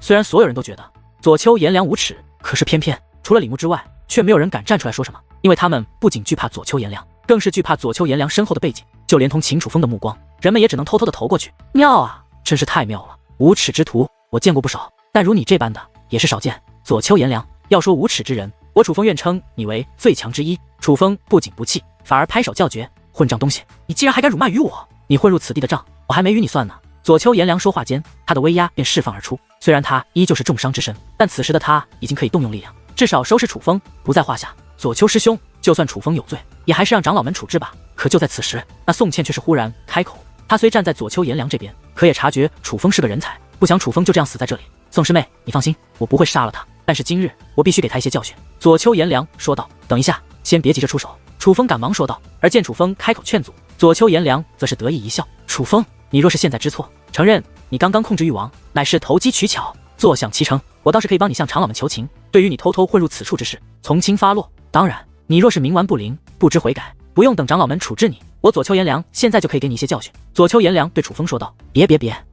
虽然所有人都觉得左丘颜良无耻，可是偏偏除了李牧之外，却没有人敢站出来说什么，因为他们不仅惧怕左丘颜良，更是惧怕左丘颜良身后的背景，就连同秦楚风的目光，人们也只能偷偷的投过去。妙啊，真是太妙了！无耻之徒我见过不少，但如你这般的也是少见。左丘颜良，要说无耻之人，我楚风愿称你为最强之一。楚风不仅不气，反而拍手叫绝：混账东西，你竟然还敢辱骂于我！你混入此地的账，我还没与你算呢。左丘颜良说话间，他的威压便释放而出。虽然他依旧是重伤之身，但此时的他已经可以动用力量，至少收拾楚风不在话下。左丘师兄，就算楚风有罪，也还是让长老们处置吧。可就在此时，那宋茜却是忽然开口。他虽站在左丘颜良这边，可也察觉楚风是个人才，不想楚风就这样死在这里。宋师妹，你放心，我不会杀了他，但是今日我必须给他一些教训。左丘颜良说道。等一下，先别急着出手。楚风赶忙说道。而见楚风开口劝阻，左丘颜良则是得意一笑。楚风，你若是现在知错，承认你刚刚控制誉王乃是投机取巧，坐享其成，我倒是可以帮你向长老们求情，对于你偷偷混入此处之事从轻发落。当然，你若是冥顽不灵，不知悔改，不用等长老们处置你，我左丘颜良现在就可以给你一些教训。左丘颜良对楚风说道。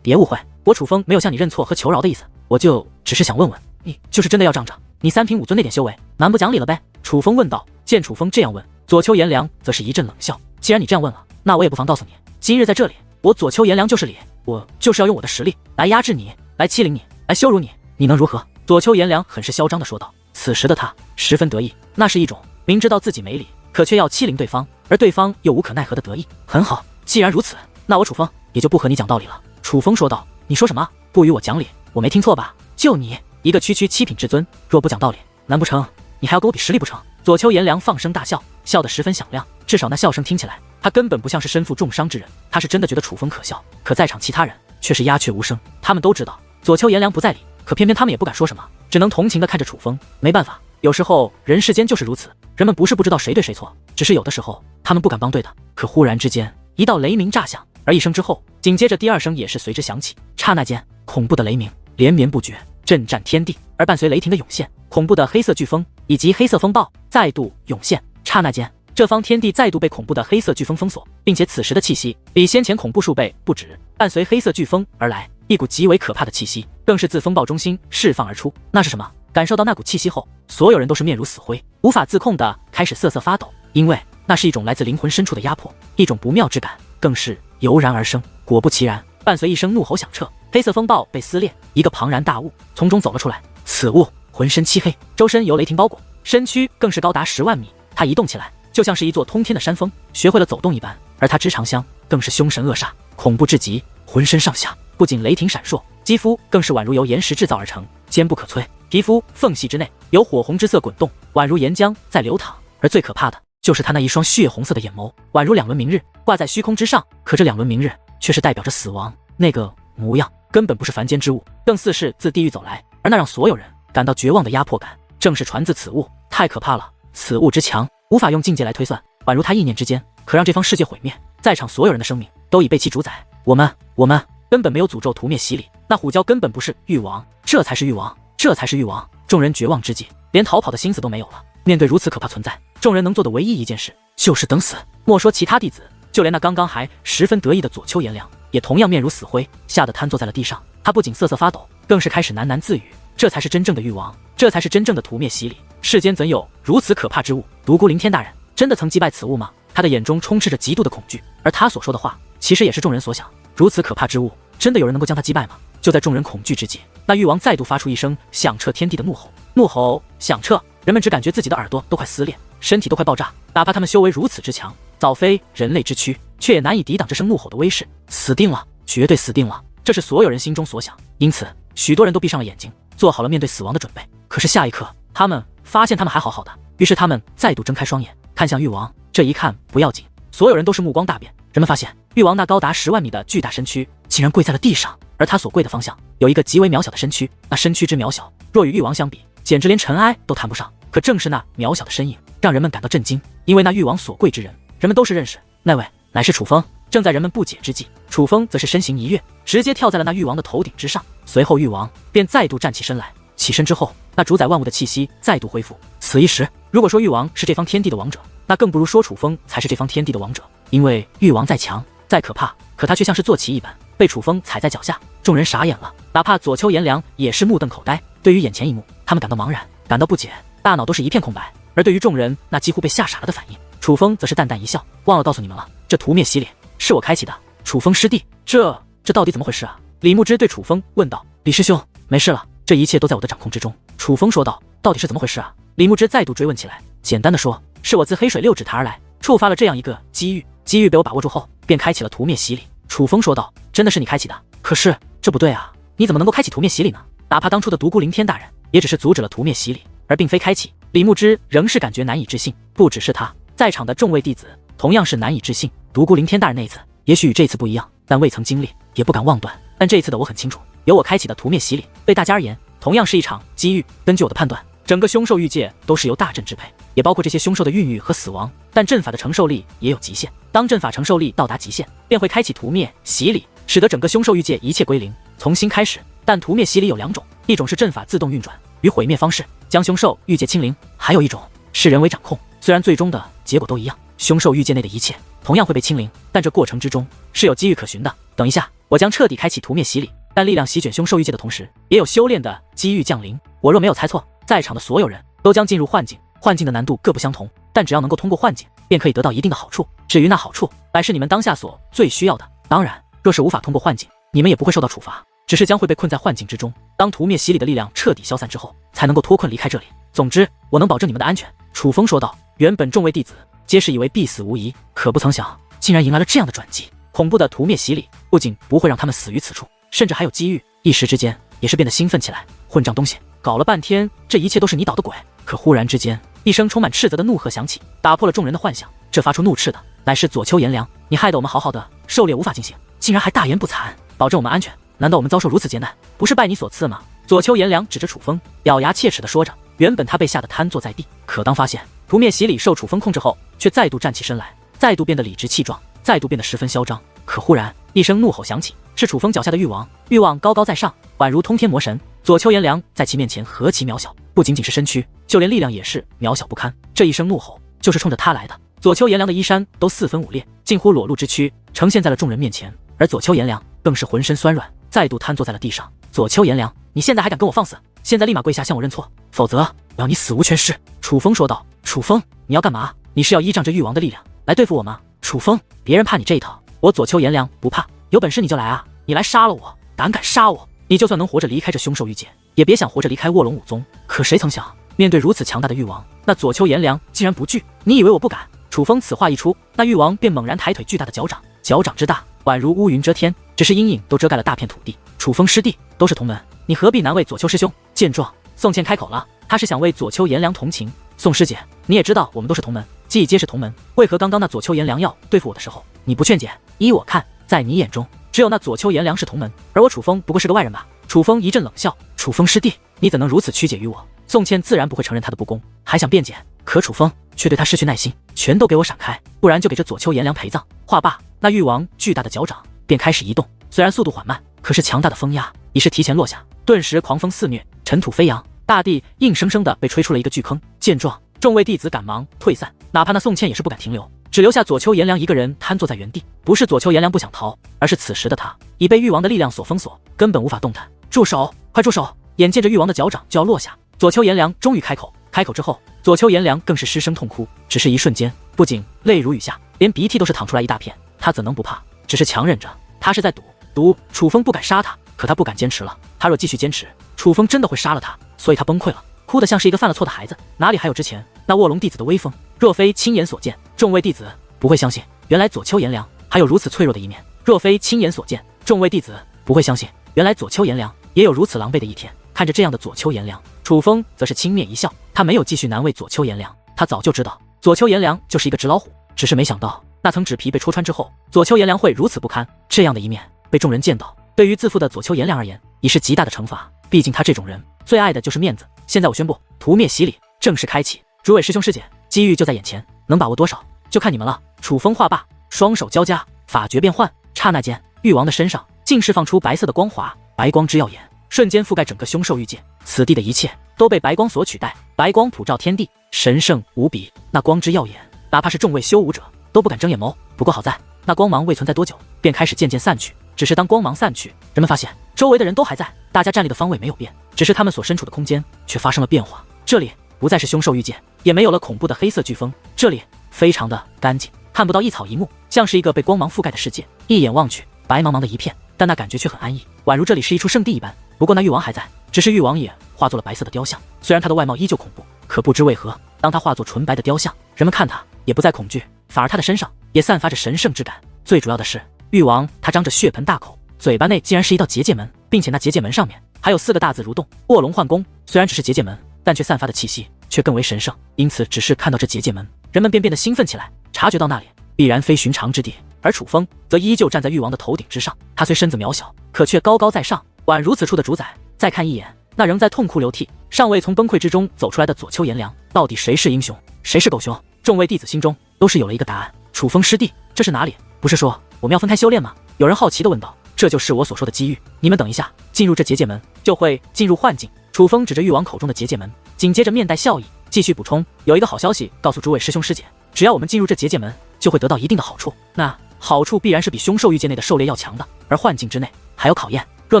别误会，我楚风没有向你认错和求饶的意思，我就只是想问问，你就是真的要仗着你三品武尊那点修为，蛮不讲理了呗？楚风问道。见楚风这样问，左丘颜良则是一阵冷笑。既然你这样问了，那我也不妨告诉你，今日在这里，我左丘颜良就是理，我就是要用我的实力来压制你，来欺凌你，来羞辱你，你能如何？左丘颜良很是嚣张地说道。此时的他十分得意，那是一种明知道自己没理，可却要欺凌对方，而对方又无可奈何的得意。很好，既然如此，那我楚风也就不和你讲道理了。楚风说道。你说什么？不与我讲理？我没听错吧？就你一个区七品至尊，若不讲道理，难不成你还要跟我比实力不成？左丘颜良放声大笑，笑得十分响亮，至少那笑声听起来，他根本不像是身负重伤之人，他是真的觉得楚风可笑。可在场其他人却是鸦雀无声，他们都知道左丘颜良不在理，可偏偏他们也不敢说什么，只能同情地看着楚风。没办法，有时候人世间就是如此，人们不是不知道谁对谁错，只是有的时候他们不敢帮对的。可忽然之间，一道雷鸣炸响，而一声之后，紧接着第二声也是随之响起。刹那间，恐怖的雷鸣连绵不绝，震颤天地，而伴随雷霆的涌现，恐怖的黑色飓风以及黑色风暴再度涌现。刹那间，这方天地再度被恐怖的黑色飓风封锁，并且此时的气息比先前恐怖数倍不止。伴随黑色飓风而来，一股极为可怕的气息更是自风暴中心释放而出。那是什么？感受到那股气息后，所有人都是面如死灰，无法自控的开始瑟瑟发抖，因为那是一种来自灵魂深处的压迫，一种不妙之感更是油然而生。果不其然，伴随一声怒吼响彻，黑色风暴被撕裂，一个庞然大物从中走了出来。此物浑身漆黑，周身由雷霆包裹，身躯更是高达10万米。它移动起来就像是一座通天的山峰，学会了走动一般，而它之长相更是凶神恶煞，恐怖至极。浑身上下不仅雷霆闪烁，肌肤更是宛如由岩石制造而成，坚不可摧，皮肤缝隙之内有火红之色滚动，宛如岩浆在流淌。而最可怕的就是他那一双血红色的眼眸，宛如2轮明日挂在虚空之上，可这2轮明日却是代表着死亡，那个模样根本不是凡间之物，更似是自地狱走来。而那让所有人感到绝望的压迫感，正是传自此物。太可怕了，此物之强，无法用境界来推算，宛如他意念之间可让这方世界毁灭。在场所有人的生命都已被其主宰，我们根本没有诅咒屠灭洗礼，那虎蛟根本不是誉王，这才是誉王，这才是誉王。众人绝望之际，连逃跑的心思都没有了。面对如此可怕存在，众人能做的唯一一件事就是等死。莫说其他弟子，就连那刚刚还十分得意的左丘颜良也同样面如死灰，吓得瘫坐在了地上。他不仅瑟瑟发抖，更是开始喃喃自语，这才是真正的誉王，这才是真正的屠灭洗礼。世间怎有如此可怕之物？独孤凌天大人真的曾击败此物吗？他的眼中充斥着极度的恐惧，而他所说的话其实也是众人所想。如此可怕之物，真的有人能够将他击败吗？就在众人恐惧之际，那誉王再度发出一声响彻天地的怒吼，怒吼响彻，人们只感觉自己的耳朵都快撕裂，身体都快爆炸。哪怕他们修为如此之强，早非人类之躯，却也难以抵挡这声怒吼的威势。死定了，绝对死定了，这是所有人心中所想。因此许多人都闭上了眼睛，做好了面对死亡的准备。可是下一刻，他们发现他们还好好的，于是他们再度睁开双眼，看向誉王。这一看不要紧，所有人都是目光大变。人们发现誉王那高达10万米的巨大身躯竟然跪在了地上，而他所跪的方向有一个极为渺小的身躯，那身躯之渺小，若与誉王相比，简直连尘埃都谈不上。可正是那渺小的身影让人们感到震惊，因为那誉王所跪之人，人们都是认识，那位乃是楚风。正在人们不解之际，楚风则是身形一跃，直接跳在了那誉王的头顶之上。随后誉王便再度站起身来，起身之后，那主宰万物的气息再度恢复。此一时，如果说誉王是这方天地的王者，那更不如说楚风才是这方天地的王者。因为誉王再强再可怕，可他却像是坐骑一般，被楚风踩在脚下，众人傻眼了，哪怕左丘颜良也是目瞪口呆。对于眼前一幕，他们感到茫然，感到不解，大脑都是一片空白。而对于众人那几乎被吓傻了的反应，楚风则是淡淡一笑，忘了告诉你们了，这屠灭洗礼是我开启的。楚风师弟，这到底怎么回事啊？李牧之对楚风问道。李师兄，没事了，这一切都在我的掌控之中。楚风说道。到底是怎么回事啊？李牧之再度追问起来。简单的说，是我自黑水六指潭而来，触发了这样一个机遇，机遇被我把握住后，便开启了屠灭洗礼。楚风说道。真的是你开启的？可是这不对啊，你怎么能够开启屠灭洗礼呢？哪怕当初的独孤凌天大人，也只是阻止了屠灭洗礼，而并非开启。李牧之仍是感觉难以置信，不只是他，在场的众位弟子同样是难以置信。独孤凌天大人那一次，也许与这次不一样，但未曾经历，也不敢妄断。但这一次的我很清楚，由我开启的屠灭洗礼，对大家而言，同样是一场机遇。根据我的判断，整个凶兽域界都是由大阵支配，也包括这些凶兽的孕育和死亡。但阵法的承受力也有极限，当阵法承受力到达极限，便会开启屠灭洗礼，使得整个凶兽域界一切归零，重新开始。但屠灭洗礼有两种，一种是阵法自动运转与毁灭方式，将凶兽域界清零；还有一种是人为掌控，虽然最终的结果都一样，凶兽域界内的一切同样会被清零，但这过程之中是有机遇可循的。等一下，我将彻底开启屠灭洗礼，但力量席卷凶兽域界的同时，也有修炼的机遇降临。我若没有猜错，在场的所有人都将进入幻境，幻境的难度各不相同，但只要能够通过幻境，便可以得到一定的好处。至于那好处，乃是你们当下所最需要的。当然，若是无法通过幻境，你们也不会受到处罚，只是将会被困在幻境之中。当屠灭洗礼的力量彻底消散之后，才能够脱困离开这里。总之，我能保证你们的安全。楚风说道。原本众位弟子皆是以为必死无疑，可不曾想竟然迎来了这样的转机。恐怖的屠灭洗礼不仅不会让他们死于此处，甚至还有机遇。一时之间也是变得兴奋起来。混账东西，搞了半天这一切都是你捣的鬼。可忽然之间，一声充满斥责的怒喝响起，打破了众人的幻想。这发出怒斥的乃是左丘颜良，你害得我们好好的狩猎无法进行，竟然还大言不惭，保证我们安全。难道我们遭受如此劫难，不是拜你所赐吗？左丘颜良指着楚风，咬牙切齿地说着。原本他被吓得瘫坐在地，可当发现屠灭洗礼受楚风控制后，却再度站起身来，再度变得理直气壮，再度变得十分嚣张。可忽然一声怒吼响起，是楚风脚下的玉王。玉王高高在上，宛如通天魔神，左丘颜良在其面前何其渺小，不仅仅是身躯，就连力量也是渺小不堪。这一声怒吼就是冲着他来的。左丘颜良的衣衫都四分五裂，近乎裸露之躯呈现在了众人面前，而左丘颜良更是浑身酸软，再度瘫坐在了地上。左丘颜良，你现在还敢跟我放肆？现在立马跪下向我认错，否则我要你死无全尸。楚风说道。楚风，你要干嘛？你是要依仗着玉王的力量来对付我吗？楚风，别人怕你这一套，我左丘颜良不怕，有本事你就来啊！你来杀了我，敢杀我，你就算能活着离开这凶兽域界，也别想活着离开卧龙武宗。可谁曾想，面对如此强大的玉王，那左丘颜良竟然不惧。你以为我不敢？楚风此话一出，那玉王便猛然抬腿，巨大的脚掌，脚掌之大宛如乌云遮天，只是阴影都遮盖了大片土地。楚风师弟，都是同门，你何必难为左丘师兄？见状，宋茜开口了，他是想为左丘颜良同情。宋师姐，你也知道我们都是同门，既已皆是同门，为何刚刚那左丘颜良要对付我的时候，你不劝解？依我看，在你眼中，只有那左丘颜良是同门，而我楚风不过是个外人吧？楚风一阵冷笑，楚风师弟，你怎能如此曲解于我？宋茜自然不会承认他的不公，还想辩解，可楚风却对他失去耐心，全都给我闪开，不然就给这左丘颜良陪葬。话罢，那玉王巨大的脚掌便开始移动，虽然速度缓慢，可是强大的风压已是提前落下，顿时狂风肆虐，尘土飞扬，大地硬生生的被吹出了一个巨坑。见状，众位弟子赶忙退散，哪怕那宋茜也是不敢停留，只留下左丘颜良一个人瘫坐在原地。不是左丘颜良不想逃，而是此时的他已被玉王的力量所封锁，根本无法动弹。住手！快住手！眼见着玉王的脚掌就要落下，左丘颜良终于开口。开口之后，左丘颜良更是失声痛哭，只是一瞬间，不仅泪如雨下，连鼻涕都是淌出来一大片。他怎能不怕？只是强忍着，他是在赌楚风不敢杀他，可他不敢坚持了。他若继续坚持，楚风真的会杀了他，所以他崩溃了，哭得像是一个犯了错的孩子，哪里还有之前那卧龙弟子的威风？若非亲眼所见，众位弟子不会相信，原来左丘颜良还有如此脆弱的一面。若非亲眼所见，众位弟子不会相信，原来左丘颜良也有如此狼狈的一天。看着这样的左丘颜良，楚风则是轻蔑一笑，他没有继续难为左丘颜良，他早就知道左丘颜良就是一个纸老虎，只是没想到那层纸皮被戳穿之后，左丘颜良会如此不堪。这样的一面被众人见到，对于自负的左丘颜良而言，已是极大的惩罚。毕竟他这种人最爱的就是面子。现在我宣布，屠灭洗礼正式开启，诸位师兄师姐，机遇就在眼前，能把握多少就看你们了。楚风话罢，双手交加，法诀变换，刹那间，玉王的身上竟释放出白色的光华，白光之耀眼，瞬间覆盖整个凶兽域界，此地的一切都被白光所取代，白光普照天地，神圣无比。那光之耀眼，哪怕是众位修武者都不敢睁眼眸。不过好在那光芒未存在多久，便开始渐渐散去，只是当光芒散去，人们发现周围的人都还在，大家站立的方位没有变，只是他们所身处的空间却发生了变化。这里不再是凶兽遇见，也没有了恐怖的黑色飓风，这里非常的干净，看不到一草一木，像是一个被光芒覆盖的世界。一眼望去，白茫茫的一片，但那感觉却很安逸，宛如这里是一处圣地一般。不过那誉王还在，只是誉王也化作了白色的雕像。虽然他的外貌依旧恐怖，可不知为何，当他化作纯白的雕像，人们看他也不再恐惧，反而他的身上也散发着神圣之感。最主要的是，誉王他张着血盆大口，嘴巴内竟然是一道结界门，并且那结界门上面还有4个大字蠕动：卧龙幻宫。虽然只是结界门，但却散发的气息却更为神圣，因此只是看到这结界门，人们便变得兴奋起来，察觉到那里必然非寻常之地。而楚风则依旧站在誉王的头顶之上，他虽身子渺小，可却高高在上，宛如此处的主宰。再看一眼那仍在痛哭流涕、尚未从崩溃之中走出来的左丘颜良，到底谁是英雄，谁是狗熊？众位弟子心中都是有了一个答案。楚风师弟，这是哪里？不是说我们要分开修炼吗？有人好奇地问道。这就是我所说的机遇，你们等一下，进入这结界门就会进入幻境。楚风指着誉王口中的结界门，紧接着面带笑意，继续补充：有一个好消息告诉诸位师兄师姐，只要我们进入这结界门，就会得到一定的好处。那好处必然是比凶兽域界内的狩猎要强的，而幻境之内还有考验，若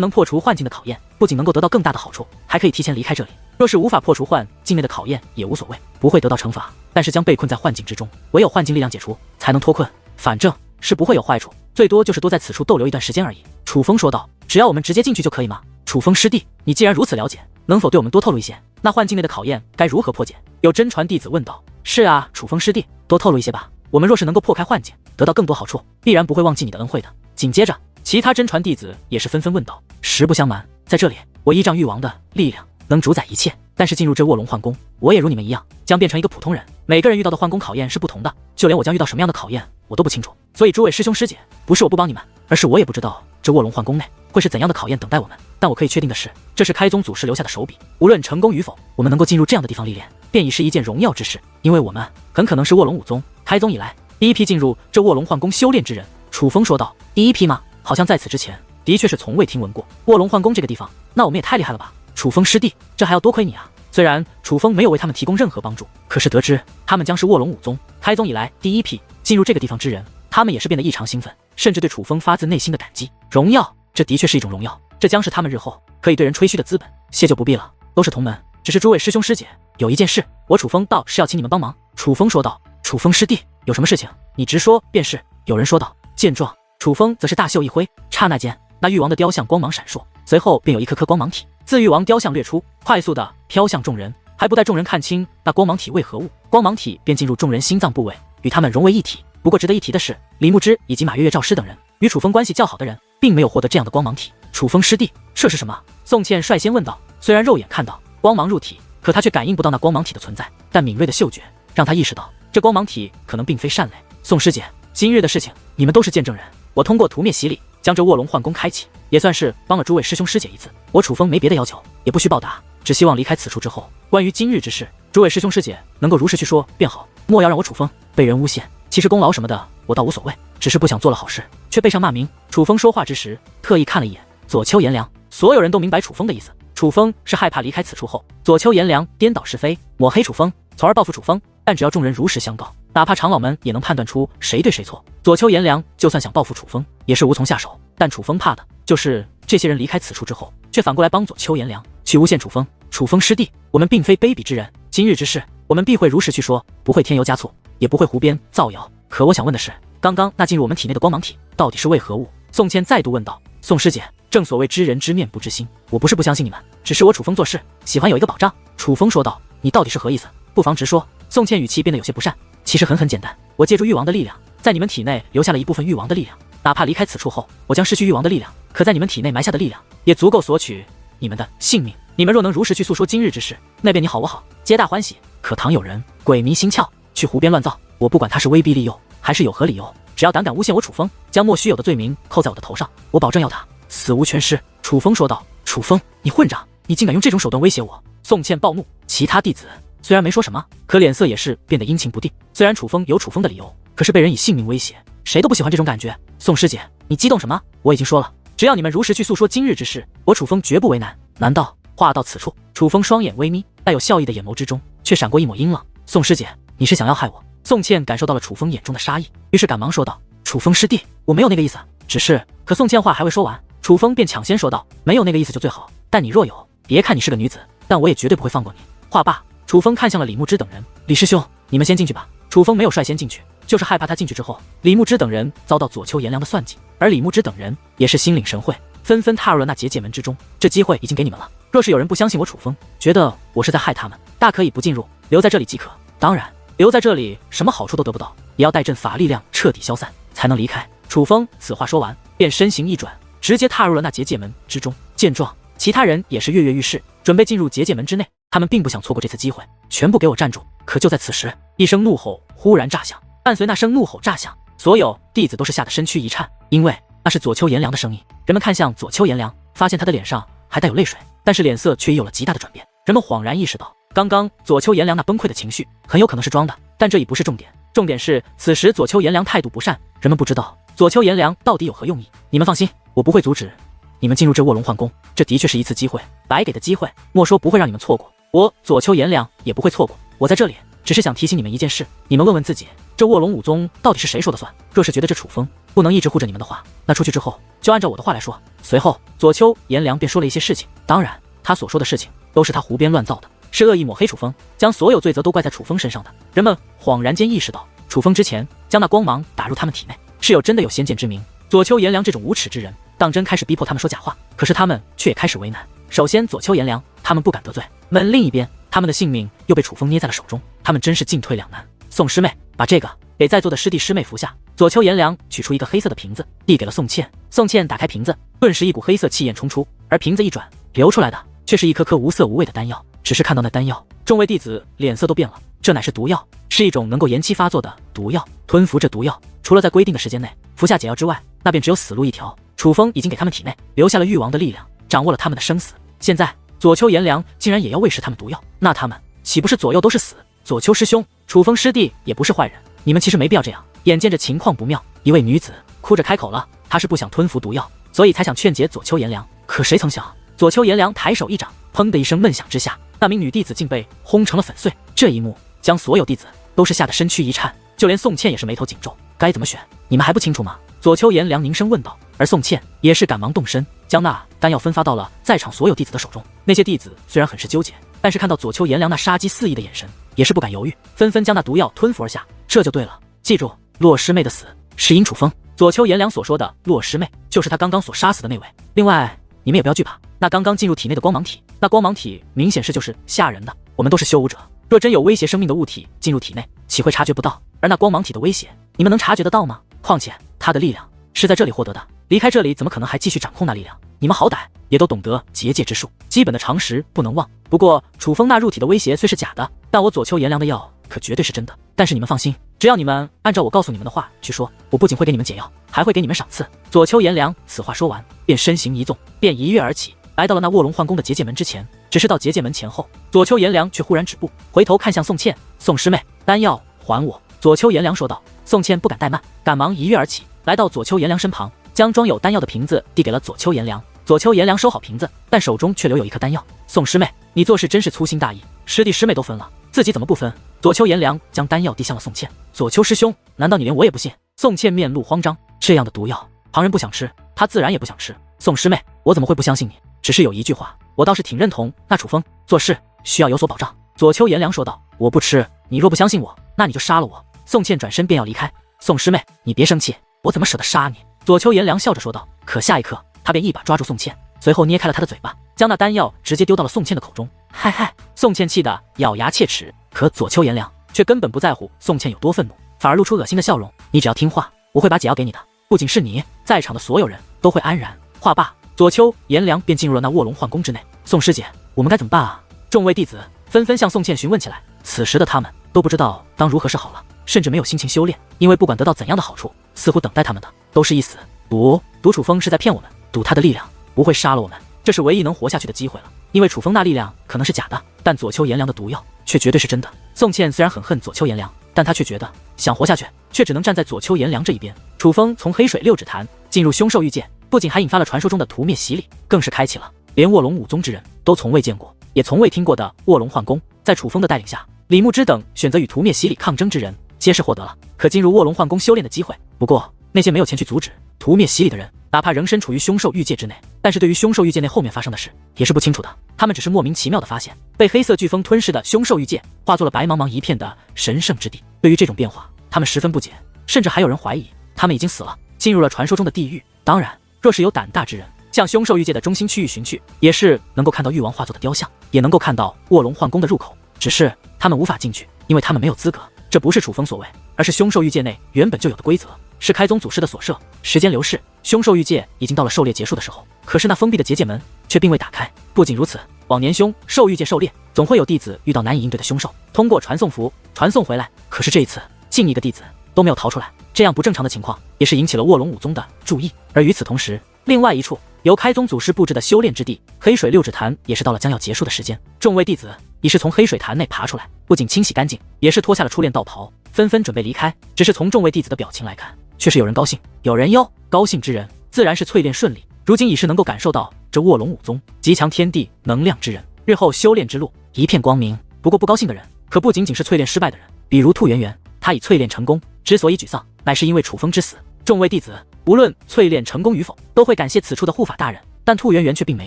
能破除幻境的考验，不仅能够得到更大的好处，还可以提前离开这里。若是无法破除幻境内的考验也无所谓，不会得到惩罚，但是将被困在幻境之中，唯有幻境力量解除才能脱困，反正是不会有坏处，最多就是多在此处逗留一段时间而已。楚风说道。只要我们直接进去就可以吗？楚风师弟，你既然如此了解，能否对我们多透露一些？那幻境内的考验该如何破解？有真传弟子问道。是啊，楚风师弟，多透露一些吧，我们若是能够破开幻境，得到更多好处，必然不会忘记你的恩惠的。紧接着其他真传弟子也是纷纷问道。实不相瞒，在这里我依仗誉王的力量能主宰一切，但是进入这卧龙幻宫，我也如你们一样将变成一个普通人。每个人遇到的幻宫考验是不同的，就连我将遇到什么样的考验我都不清楚。所以诸位师兄师姐，不是我不帮你们，而是我也不知道这卧龙幻宫内会是怎样的考验等待我们。但我可以确定的是，这是开宗祖师留下的手笔，无论成功与否，我们能够进入这样的地方历练，便已是一件荣耀之事。因为我们很可能是卧龙武宗开宗以来第一批进入这卧龙幻宫修炼之人。楚风说道。第一批吗？好像在此之前的确是从未听闻过卧龙幻宫这个地方，那我们也太厉害了吧。楚风师弟，这还要多亏你啊。虽然楚风没有为他们提供任何帮助，可是得知他们将是卧龙武宗开宗以来第一批进入这个地方之人，他们也是变得异常兴奋，甚至对楚风发自内心的感激。荣耀，这的确是一种荣耀，这将是他们日后可以对人吹嘘的资本。谢就不必了，都是同门，只是诸位师兄师姐，有一件事，我楚风倒是要请你们帮忙。楚风说道。楚风师弟，有什么事情你直说便是。有人说道。见状，楚风则是大袖一挥，刹那间那誉王的雕像光芒闪烁，随后便有一颗颗光芒体自誉王雕像掠出，快速的飘向众人。还不待众人看清那光芒体为何物，光芒体便进入众人心脏部位，与他们融为一体。不过值得一提的是，李牧之以及马月月赵师等人与楚风关系较好的人，并没有获得这样的光芒体。楚风师弟，这是什么？宋茜率先问道。虽然肉眼看到光芒入体，可他却感应不到那光芒体的存在，但敏锐的嗅觉让他意识到这光芒体可能并非善类。宋师姐，今日的事情你们都是见证人，我通过屠灭洗礼将这卧龙幻宫开启，也算是帮了诸位师兄师姐一次。我楚风没别的要求，也不需报答，只希望离开此处之后，关于今日之事，诸位师兄师姐能够如实去说便好，莫要让我楚风被人诬陷。其实功劳什么的我倒无所谓，只是不想做了好事却背上骂名。楚风说话之时特意看了一眼左丘颜良，所有人都明白楚风的意思。楚风是害怕离开此处后，左丘颜良颠倒是非，抹黑楚风，从而报复楚风。但只要众人如实相告，哪怕长老们也能判断出谁对谁错。左丘颜良就算想报复楚风，也是无从下手。但楚风怕的就是这些人离开此处之后，却反过来帮左丘颜良去诬陷楚风。楚风师弟，我们并非卑鄙之人，今日之事我们必会如实去说，不会添油加醋，也不会胡编造谣。可我想问的是，刚刚那进入我们体内的光芒体到底是为何物？宋茜再度问道。宋师姐，正所谓知人知面不知心，我不是不相信你们，只是我楚风做事喜欢有一个保障。楚风说道。你到底是何意思？不妨直说。宋茜语气变得有些不善。其实很简单，我借助誉王的力量，在你们体内留下了一部分誉王的力量，哪怕离开此处后，我将失去誉王的力量，可在你们体内埋下的力量，也足够索取你们的性命。你们若能如实去诉说今日之事，那便你好我好，皆大欢喜。可倘有人鬼迷心窍，去胡编乱造，我不管他是威逼利诱还是有何理由，只要胆敢诬陷我楚风，将莫须有的罪名扣在我的头上，我保证要他死无全尸。楚风说道。楚风，你混账，你竟敢用这种手段威胁我！宋茜暴怒。其他弟子虽然没说什么，可脸色也是变得阴晴不定。虽然楚风有楚风的理由，可是被人以性命威胁，谁都不喜欢这种感觉。宋师姐，你激动什么？我已经说了，只要你们如实去诉说今日之事，我楚风绝不为难。难道？话到此处，楚风双眼微眯，带有笑意的眼眸之中却闪过一抹阴冷。宋师姐，你是想要害我？宋茜感受到了楚风眼中的杀意，于是赶忙说道。楚风师弟，我没有那个意思，只是，可宋茜话还未说完，楚风便抢先说道：“没有那个意思就最好，但你若有，别看你是个女子，但我也绝对不会放过你。”话罢，楚风看向了李牧之等人：“李师兄，你们先进去吧。”楚风没有率先进去，就是害怕他进去之后，李牧之等人遭到左丘颜良的算计，而李牧之等人也是心领神会，纷纷踏入了那结界门之中。这机会已经给你们了，若是有人不相信我楚风，觉得我是在害他们，大可以不进入，留在这里即可。当然，留在这里什么好处都得不到，也要待阵法力量彻底消散才能离开。楚风此话说完，便身形一转，直接踏入了那结界门之中。见状，其他人也是跃跃欲试，准备进入结界门之内。他们并不想错过这次机会，全部给我站住！可就在此时，一声怒吼忽然炸响，伴随那声怒吼炸响，所有弟子都是吓得身躯一颤，因为那是左丘颜良的声音。人们看向左丘颜良，发现他的脸上还带有泪水，但是脸色却已有了极大的转变。人们恍然意识到，刚刚左丘颜良那崩溃的情绪很有可能是装的，但这已不是重点，重点是此时左丘颜良态度不善。人们不知道左丘颜良到底有何用意。你们放心，我不会阻止你们进入这卧龙幻宫，这的确是一次机会，白给的机会，莫说不会让你们错过，我左丘颜良也不会错过。我在这里只是想提醒你们一件事，你们问问自己，这卧龙武宗到底是谁说的算？若是觉得这楚风不能一直护着你们的话，那出去之后就按照我的话来说。随后左丘颜良便说了一些事情，当然他所说的事情都是他胡编乱造的，是恶意抹黑楚风，将所有罪责都怪在楚风身上的。人们恍然间意识到，楚风之前将那光芒打入他们体内，是真的有先见之明。左丘颜良这种无耻之人，当真开始逼迫他们说假话，可是他们却也开始为难。首先左丘颜良他们不敢得罪，另一边他们的性命又被楚风捏在了手中，他们真是进退两难。宋师妹，把这个给在座的师弟师妹服下。左丘颜良取出一个黑色的瓶子，递给了宋茜。宋茜打开瓶子，顿时一股黑色气焰冲出，而瓶子一转，流出来的却是一颗颗无色无味的丹药。只是看到那丹药，众位弟子脸色都变了，这乃是毒药，是一种能够延期发作的毒药。吞服这毒药，除了在规定的时间内服下解药之外，那便只有死路一条。楚风已经给他们体内留下了欲王的力量，掌握了他们的生死。现在左丘颜良竟然也要喂食他们毒药，那他们岂不是左右都是死？左丘师兄，楚风师弟也不是坏人，你们其实没必要这样。眼见着情况不妙，一位女子哭着开口了，她是不想吞服毒药，所以才想劝解左丘颜良。可谁曾想，左丘颜良抬手一掌，砰的一声闷响之下，那名女弟子竟被轰成了粉碎。这一幕将所有弟子都是吓得身躯一颤，就连宋茜也是眉头紧皱。该怎么选？你们还不清楚吗？左丘颜良凝声问道。而宋茜也是赶忙动身，将那丹药分发到了在场所有弟子的手中。那些弟子虽然很是纠结，但是看到左丘颜良那杀机四溢的眼神，也是不敢犹豫，纷纷将那毒药吞服而下。这就对了，记住，洛师妹的死是因楚风。左丘颜良所说的洛师妹，就是他刚刚所杀死的那位。另外，你们也不要惧怕，那刚刚进入体内的光芒体，那光芒体明显是就是吓人的。我们都是修武者，若真有威胁生命的物体进入体内，岂会察觉不到？而那光芒体的威胁，你们能察觉得到吗？况且他的力量是在这里获得的，离开这里怎么可能还继续掌控那力量？你们好歹也都懂得结界之术，基本的常识不能忘。不过楚风那入体的威胁虽是假的，但我左丘颜良的药可绝对是真的。但是你们放心，只要你们按照我告诉你们的话去说，我不仅会给你们解药，还会给你们赏赐。左丘颜良此话说完，便身形一纵，便一跃而起，来到了那卧龙幻宫的结界门之前。只是到结界门前后，左丘颜良却忽然止步，回头看向宋茜：“宋师妹，丹药还我。”左丘颜良说道。宋茜不敢怠慢，赶忙一跃而起，来到左丘颜良身旁，将装有丹药的瓶子递给了左丘颜良。左丘颜良收好瓶子，但手中却留有一颗丹药。宋师妹，你做事真是粗心大意，师弟师妹都分了，自己怎么不分？左丘颜良将丹药递向了宋茜。左丘师兄，难道你连我也不信？宋茜面露慌张，这样的毒药，旁人不想吃，他自然也不想吃。宋师妹，我怎么会不相信你？只是有一句话，我倒是挺认同，那楚风做事需要有所保障。左丘颜良说道。我不吃，你若不相信我，那你就杀了我。宋茜转身便要离开。宋师妹，你别生气，我怎么舍得杀你？左丘颜良笑着说道。可下一刻，他便一把抓住宋茜，随后捏开了她的嘴巴，将那丹药直接丢到了宋茜的口中。嗨嗨！宋茜气得咬牙切齿，可左丘颜良却根本不在乎宋茜有多愤怒，反而露出恶心的笑容。你只要听话，我会把解药给你的，不仅是你，在场的所有人都会安然。话罢，左丘颜良便进入了那卧龙幻宫之内。宋师姐，我们该怎么办啊？众位弟子纷纷向宋茜询问起来。此时的他们都不知道当如何是好了，甚至没有心情修炼，因为不管得到怎样的好处，似乎等待他们的都是一死。赌楚风是在骗我们，赌他的力量不会杀了我们，这是唯一能活下去的机会了。因为楚风那力量可能是假的，但左丘颜良的毒药却绝对是真的。宋茜虽然很恨左丘颜良，但她却觉得想活下去，却只能站在左丘颜良这一边。楚风从黑水六指潭进入凶兽域界，不仅还引发了传说中的屠灭洗礼，更是开启了连卧龙武宗之人都从未见过也从未听过的卧龙幻宫。在楚风的带领下，李牧之等选择与屠灭洗礼抗争之人皆是获得了可进入卧龙幻宫修炼的机会。不过那些没有前去阻止、屠灭洗礼的人，哪怕仍身处于凶兽域界之内，但是对于凶兽域界内后面发生的事也是不清楚的。他们只是莫名其妙的发现，被黑色飓风吞噬的凶兽域界化作了白茫茫一片的神圣之地。对于这种变化，他们十分不解，甚至还有人怀疑他们已经死了，进入了传说中的地狱。当然，若是有胆大之人向凶兽域界的中心区域寻去，也是能够看到域王化作的雕像，也能够看到卧龙幻宫的入口，只是他们无法进去，因为他们没有资格。这不是楚风所为，而是凶兽域界内原本就有的规则，是开宗祖师的所设。时间流逝，凶兽域界已经到了狩猎结束的时候，可是那封闭的结界门却并未打开。不仅如此，往年凶兽域界狩猎，总会有弟子遇到难以应对的凶兽，通过传送符传送回来。可是这一次，近一个弟子都没有逃出来，这样不正常的情况也是引起了卧龙武宗的注意。而与此同时，另外一处由开宗祖师布置的修炼之地黑水六指潭也是到了将要结束的时间。众位弟子已是从黑水潭内爬出来，不仅清洗干净，也是脱下了初炼道袍，纷纷准备离开。只是从众位弟子的表情来看，却是有人高兴，有人忧。高兴之人自然是淬炼顺利，如今已是能够感受到这卧龙武宗极强天地能量之人，日后修炼之路一片光明。不过不高兴的人可不仅仅是淬炼失败的人，比如兔圆圆，他已淬炼成功，之所以沮丧，乃是因为楚风之死。众位弟子无论淬炼成功与否，都会感谢此处的护法大人，但兔圆圆却并没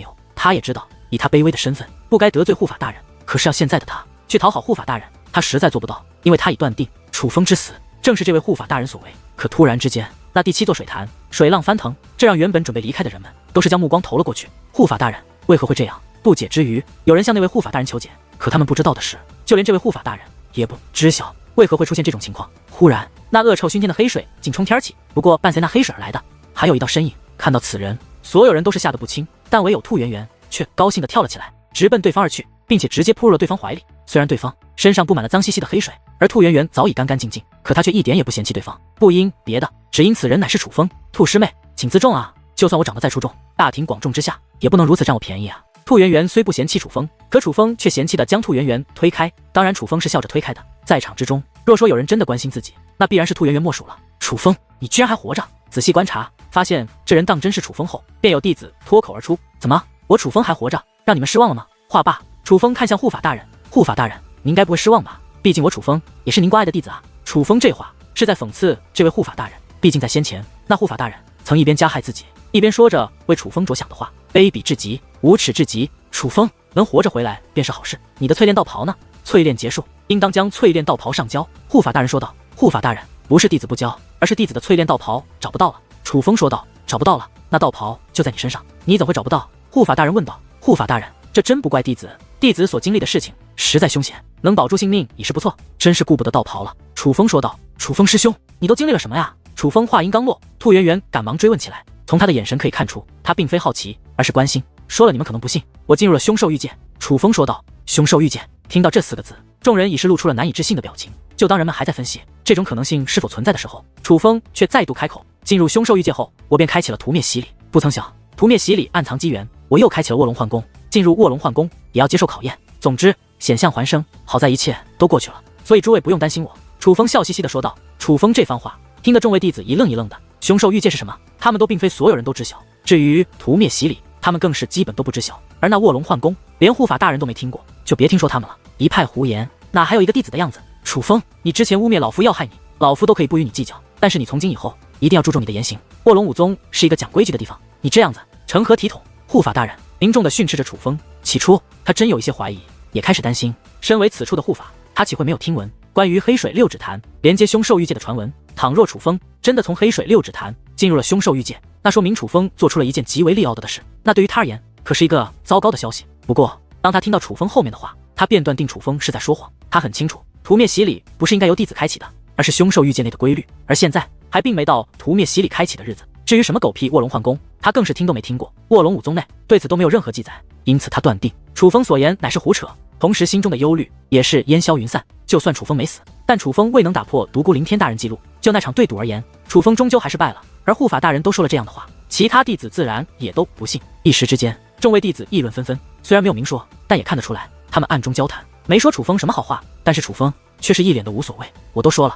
有。他也知道以他卑微的身份，不该得罪护法大人，可是要现在的他去讨好护法大人，他实在做不到，因为他已断定楚风之死正是这位护法大人所为。可突然之间，那第7座水潭水浪翻腾，这让原本准备离开的人们都是将目光投了过去。护法大人为何会这样？不解之余，有人向那位护法大人求解，可他们不知道的是，就连这位护法大人也不知晓为何会出现这种情况。忽然，那恶臭熏天的黑水竟冲天起，不过伴随那黑水而来的还有一道身影。看到此人，所有人都是吓得不轻，但唯有兔圆圆却高兴地跳了起来，直奔对方而去，并且直接扑入了对方怀里。虽然对方身上布满了脏兮兮的黑水，而兔圆圆早已干干净净，可他却一点也不嫌弃对方，不因别的，只因此人乃是楚风。兔师妹，请自重啊！就算我长得再出众，大庭广众之下也不能如此占我便宜啊！兔圆圆虽不嫌弃楚风，可楚风却嫌弃地将兔圆圆推开。当然，楚风是笑着推开的。在场之中，若说有人真的关心自己，那必然是兔圆圆莫属了。楚风，你居然还活着！仔细观察，发现这人当真是楚风后，便有弟子脱口而出：“怎么，我楚风还活着？让你们失望了吗？”话罢，楚风看向护法大人：“护法大人，您该不会失望吧？毕竟我楚风也是您关爱的弟子啊。”楚风这话是在讽刺这位护法大人，毕竟在先前，那护法大人曾一边加害自己，一边说着为楚风着想的话，卑鄙至极，无耻至极。楚风能活着回来便是好事。你的淬炼道袍呢？淬炼结束，应当将淬炼道袍上交。护法大人说道。护法大人，不是弟子不交，而是弟子的淬炼道袍找不到了。楚风说道。找不到了？那道袍就在你身上，你怎会找不到？护法大人问道。护法大人，这真不怪弟子，弟子所经历的事情实在凶险，能保住性命已是不错，真是顾不得道袍了。楚风说道。楚风师兄，你都经历了什么呀？楚风话音刚落，兔圆圆赶忙追问起来。从他的眼神可以看出，他并非好奇，而是关心。说了你们可能不信，我进入了凶兽域界。楚风说道。凶兽域界，听到这4个字，众人已是露出了难以置信的表情。就当人们还在分析这种可能性是否存在的时候，楚风却再度开口：进入凶兽域界后，我便开启了屠灭洗礼。不曾想，屠灭洗礼暗藏机缘，我又开启了卧龙幻宫。进入卧龙幻宫，也要接受考验。总之，险象环生，好在一切都过去了，所以诸位不用担心我。楚风笑嘻嘻地说道。楚风这番话听得众位弟子一愣一愣的。凶兽域界是什么？他们都并非所有人都知晓。至于屠灭洗礼，他们更是基本都不知晓。而那卧龙幻宫，连护法大人都没听过，就别听说他们了，一派胡言，哪还有一个弟子的样子？楚风，你之前污蔑老夫要害你，老夫都可以不与你计较，但是你从今以后一定要注重你的言行。卧龙武宗是一个讲规矩的地方，你这样子成何体统？护法大人凝重地训斥着楚风。起初他真有一些怀疑，也开始担心，身为此处的护法，他岂会没有听闻关于黑水六指潭连接凶兽域界的传闻？倘若楚风真的从黑水六指潭进入了凶兽域界，那说明楚风做出了一件极为利奥的事，那对于他而言可是一个糟糕的消息。不过当他听到楚风后面的话，他便断定楚风是在说谎。他很清楚，屠灭洗礼不是应该由弟子开启的，而是凶兽域界内的规律，而现在还并没到屠灭洗礼开启的日子。至于什么狗屁卧龙幻宫，他更是听都没听过，卧龙武宗内对此都没有任何记载，因此他断定楚风所言乃是胡扯，同时心中的忧虑也是烟消云散。就算楚风没死，但楚风未能打破独孤凌天大人记录，就那场对赌而言，楚风终究还是败了。而护法大人都说了这样的话，其他弟子自然也都不信。一时之间，众位弟子议论纷纷，虽然没有明说，但也看得出来他们暗中交谈，没说楚风什么好话，但是楚风却是一脸的无所谓。我都说